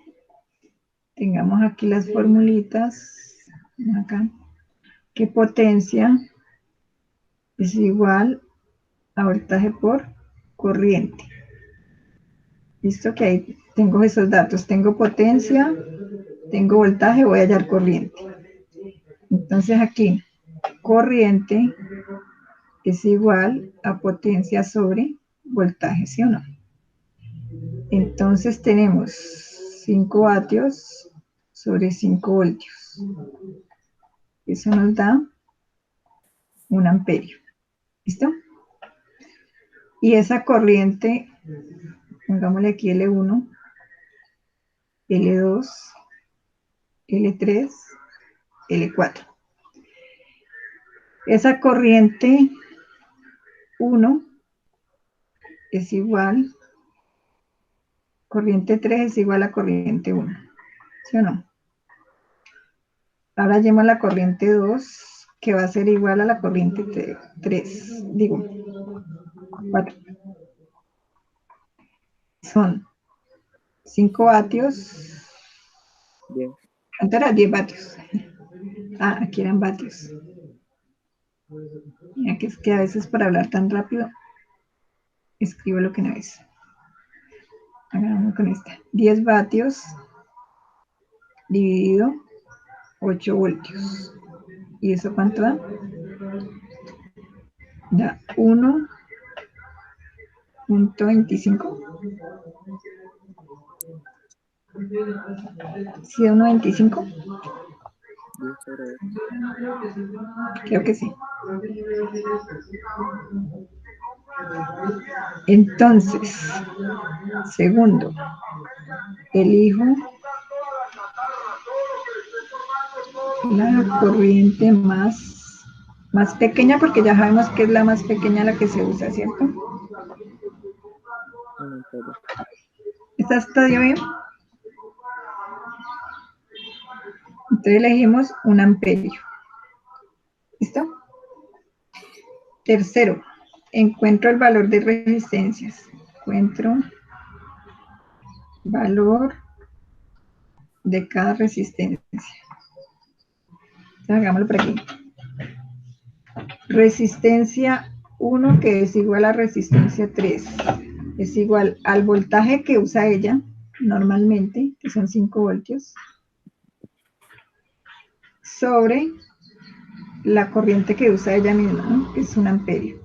A: tengamos aquí las formulitas, acá, que potencia es igual a voltaje por corriente. Listo, que ahí tengo esos datos. Tengo potencia, tengo voltaje, voy a hallar corriente. Entonces aquí, corriente es igual a potencia sobre voltaje, ¿sí o no? Entonces tenemos 5 vatios sobre 5 voltios. Eso nos da 1 amperio. ¿Listo? Y esa corriente, pongámosle aquí L1, L2, L3, L4. Esa corriente 1 es igual, corriente 3 es igual a corriente 1, ¿sí o no? Ahora hallemos la corriente 2, que va a ser igual a la corriente 3, digo, 4. Son 5 vatios.
C: Bien.
A: ¿Cuánto era? 10 vatios. Ah, aquí eran vatios. Mira que es que a veces por hablar tan rápido escribo lo que no es. Hagamos con esta. 10 vatios dividido 8 voltios. ¿Y eso cuánto da? Da 1.25. ¿Sí da 1.25?
C: 10 sobre 8.
A: Creo que sí. Entonces, segundo, elijo la corriente más pequeña porque ya sabemos que es la más pequeña la que se usa, ¿cierto?
C: 1 amperio.
A: ¿Esta está bien? Entonces elegimos 1 amperio. ¿Listo? Tercero, encuentro el valor de resistencias. Encuentro valor de cada resistencia. Entonces, hagámoslo por aquí. Resistencia 1, que es igual a resistencia 3, es igual al voltaje que usa ella normalmente, que son 5 voltios, sobre la corriente que usa ella misma, ¿no? Que es 1 amperio.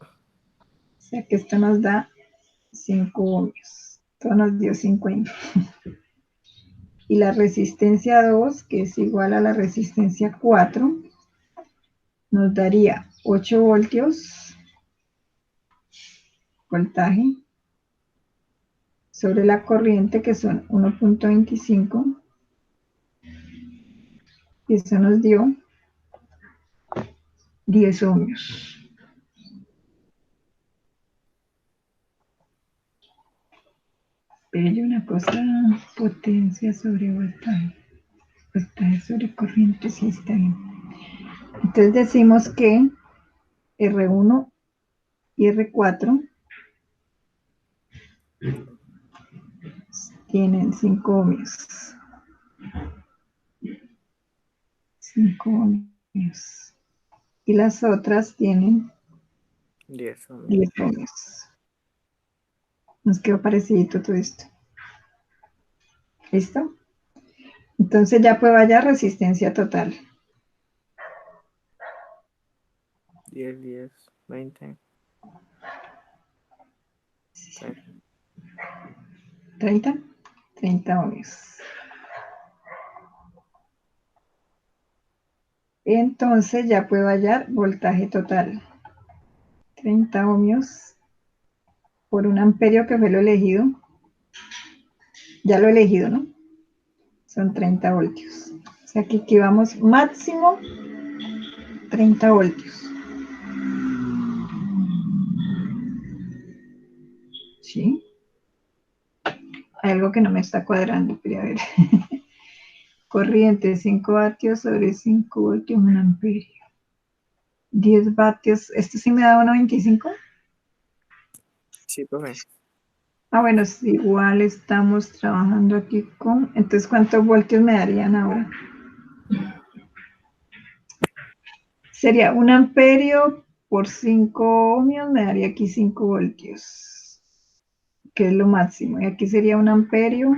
A: O sea que esto nos da 5 ohmios. Esto nos dio 50. Y la resistencia 2, que es igual a la resistencia 4, nos daría 8 voltios, voltaje, sobre la corriente, que son 1.25. Y eso nos dio 10 ohmios. Pero hay una cosa, potencia sobre voltaje. Voltaje sobre corriente, sí está bien. Entonces decimos que R1 y R4 tienen 5 ohmios. 5 ohmios. Y las otras tienen
C: 10 ohmios.
A: 10 ohmios. Nos quedó parecido todo esto. ¿Listo? Entonces ya puedo hallar resistencia total.
C: 10, 10, 20.
A: 30. 30 ohmios. Entonces ya puedo hallar voltaje total. 30 ohmios por 1 amperio, que fue lo elegido. Ya lo he elegido, ¿no? Son 30 voltios. O sea que aquí vamos máximo 30 voltios. ¿Sí? Hay algo que no me está cuadrando, pero a ver. Corriente 5 vatios sobre 5 voltios, 1 amperio. 10 vatios. ¿Esto sí me da 1.25?
C: Sí, profe.
A: Ah, bueno, sí, igual estamos trabajando aquí con... Entonces, ¿cuántos voltios me darían ahora? Sería 1 amperio por 5 ohmios, me daría aquí 5 voltios, que es lo máximo. Y aquí sería 1 amperio.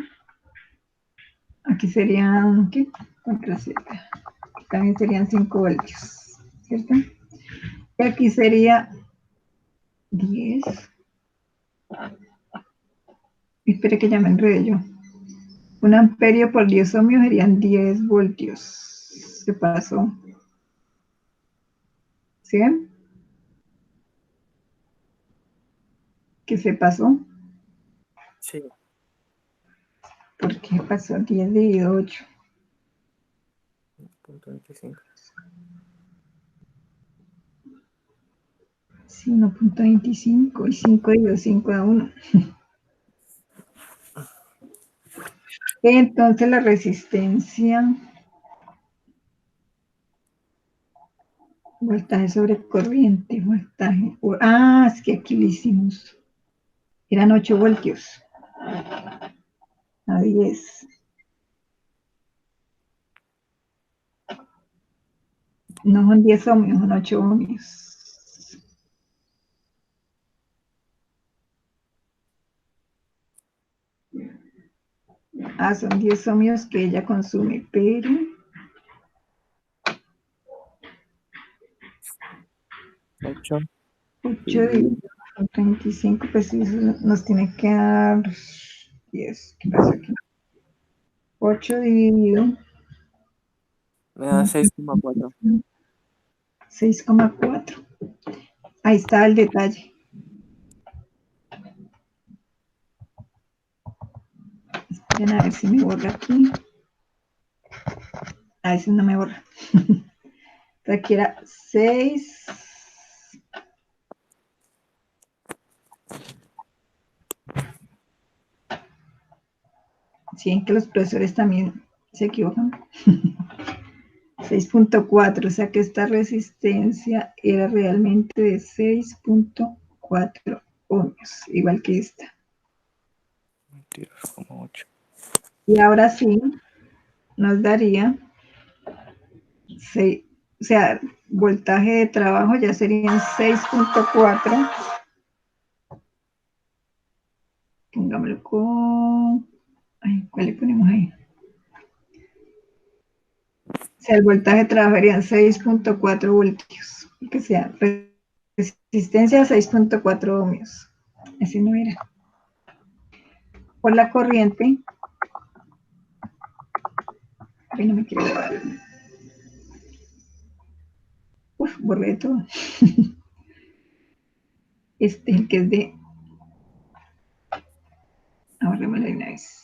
A: Aquí serían, ¿qué? También serían 5 voltios, ¿cierto? Y aquí sería 10. Espere que ya me enredé yo. 1 amperio por 10 ohmios serían 10 voltios. ¿Qué pasó? ¿Sí ven? ¿Qué se pasó?
C: Sí.
A: ¿Por qué pasó 10 dividido 8?
C: 0.25.
A: Sí, 1.25 y 5 dividido 5 da 1. Entonces la resistencia, voltaje sobre corriente, voltaje. Ah, es que aquí lo hicimos. Eran 8 voltios a 10. No son 10 ohmios, son 8 ohmios. Ah, son 10 ohmios que ella consume, pero
C: 8.
A: 8 dividido por 25, pues eso nos tiene que dar 10. ¿Qué pasa aquí? 8 dividido
C: Me da 6,4.
A: 6,4. Ahí está el detalle. Esperen a ver si me borra aquí. Ah, eso no me borra. Aquí era 6. Sí, en que los profesores también se equivocan. 6.4, o sea que esta resistencia era realmente de 6.4 ohmios, igual que esta.
C: 22,8.
A: Y ahora sí, nos daría 6, o sea, voltaje de trabajo ya serían 6.4. Pongámoslo con... Ay, ¿cuál le ponemos ahí? O sea, el voltaje trabajaría en 6.4 voltios, que sea resistencia a 6.4 ohmios. Ese no era. Por la corriente, ay, no me quiero borrar. Uf, borré todo. El que es de... Ahora me lo una vez.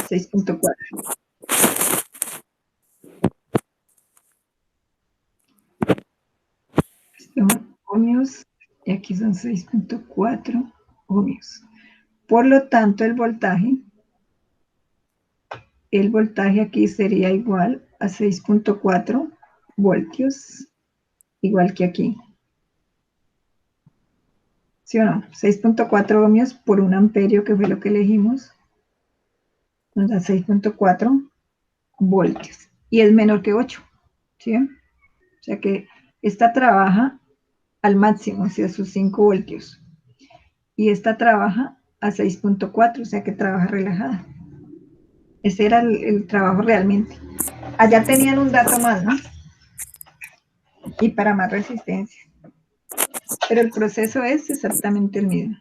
A: 6.4. Son ohmios y aquí son 6.4 ohmios. Por lo tanto, el voltaje aquí sería igual a 6.4 voltios, igual que aquí. ¿Sí o no? 6.4 ohmios por 1 amperio, que fue lo que elegimos, nos da 6.4 voltios. Y es menor que 8, ¿sí? O sea que esta trabaja al máximo, o sea, sus 5 voltios. Y esta trabaja a 6.4, o sea que trabaja relajada. Ese era el trabajo realmente. Allá tenían un dato más, ¿no? Y para más resistencia. Pero el proceso es exactamente el mismo.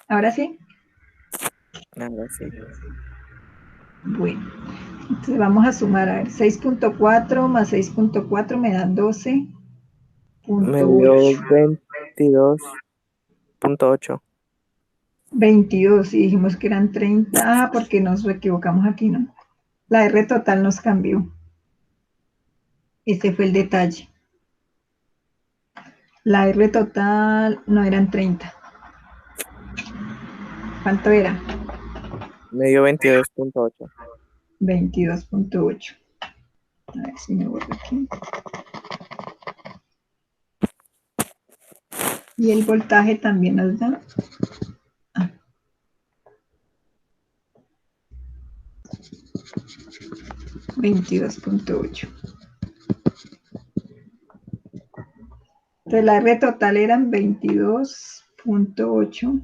A: ¿Ahora sí?
C: Ahora sí.
A: Bueno, entonces vamos a sumar, a ver, 6.4 más 6.4 me da 12.8.
C: Me dio 22.8.
A: 22 y dijimos que eran 30. Ah, porque nos equivocamos aquí, ¿no? La R total nos cambió. Este fue el detalle. La R total no eran 30. ¿Cuánto era?
C: Me dio 22.8.
A: 22.8. A ver si me borro aquí. Y el voltaje también nos da 22.8. Entonces la R total eran 22.8.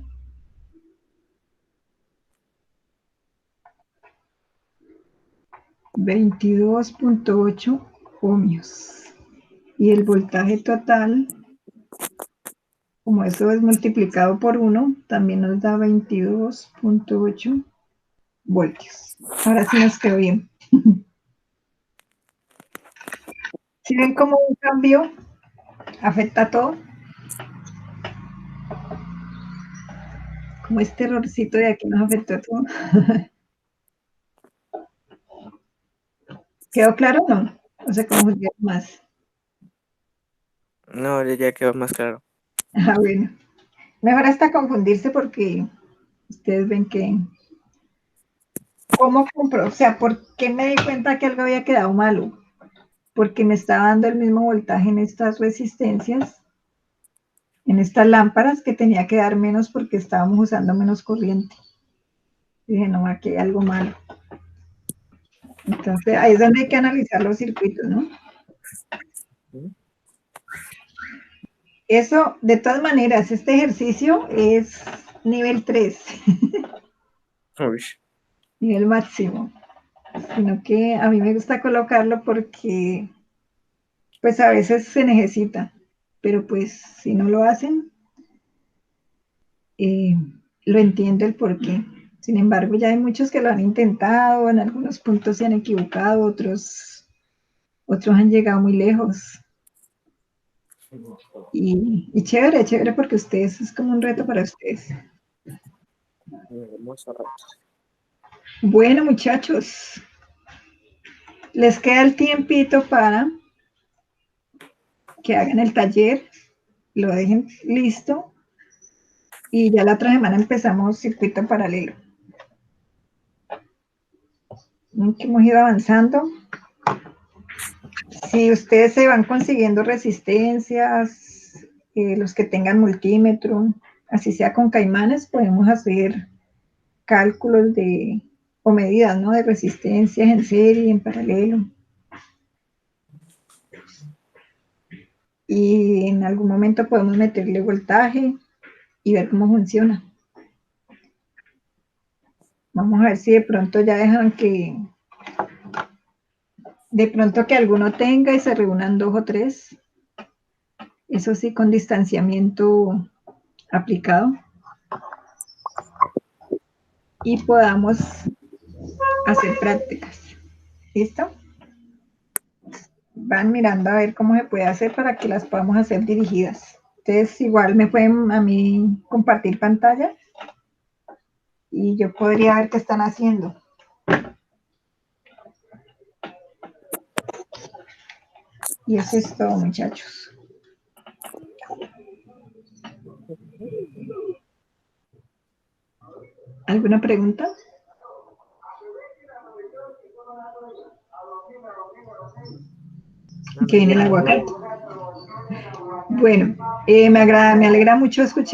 A: 22.8 ohmios. Y el voltaje total, como eso es multiplicado por 1, también nos da 22.8 voltios. Ahora sí nos quedó bien. ¿Sí ven cómo un cambio afecta a todo? Como este errorcito de aquí nos afectó a todo. ¿Quedó claro o no? O se confundió más.
C: No, ya quedó más claro.
A: Ah, bueno. Mejor hasta confundirse porque ustedes ven que... ¿Cómo compro? O sea, ¿por qué me di cuenta que algo había quedado malo? Porque me estaba dando el mismo voltaje en estas resistencias, en estas lámparas, que tenía que dar menos porque estábamos usando menos corriente. Dije, no, aquí hay algo malo. Entonces, ahí es donde hay que analizar los circuitos, ¿no? Eso, de todas maneras, este ejercicio es nivel 3,
C: Uy.
A: nivel máximo. Sino que a mí me gusta colocarlo porque, pues a veces se necesita, pero pues si no lo hacen, eh, lo entiendo el porqué. Sin embargo, ya hay muchos que lo han intentado, en algunos puntos se han equivocado, otros han llegado muy lejos. Y chévere, chévere, porque ustedes es como un reto para ustedes.
C: Hermoso rato.
A: Bueno, muchachos, les queda el tiempito para que hagan el taller, lo dejen listo y ya la otra semana empezamos circuito paralelo. Que hemos ido avanzando. Si ustedes se van consiguiendo resistencias, los que tengan multímetro, así sea con caimanes, podemos hacer cálculos o medidas, ¿no? De resistencias en serie, en paralelo. Y en algún momento podemos meterle voltaje y ver cómo funciona. Vamos a ver si de pronto ya dejan que... De pronto que alguno tenga y se reúnan 2 o 3. Eso sí, con distanciamiento aplicado. Y podamos hacer prácticas. ¿Listo? Van mirando a ver cómo se puede hacer para que las podamos hacer dirigidas. Ustedes igual me pueden a mí compartir pantalla y yo podría ver qué están haciendo. Y eso es todo, muchachos. ¿Alguna pregunta? Que viene el aguacate. Bueno, me alegra mucho escuchar.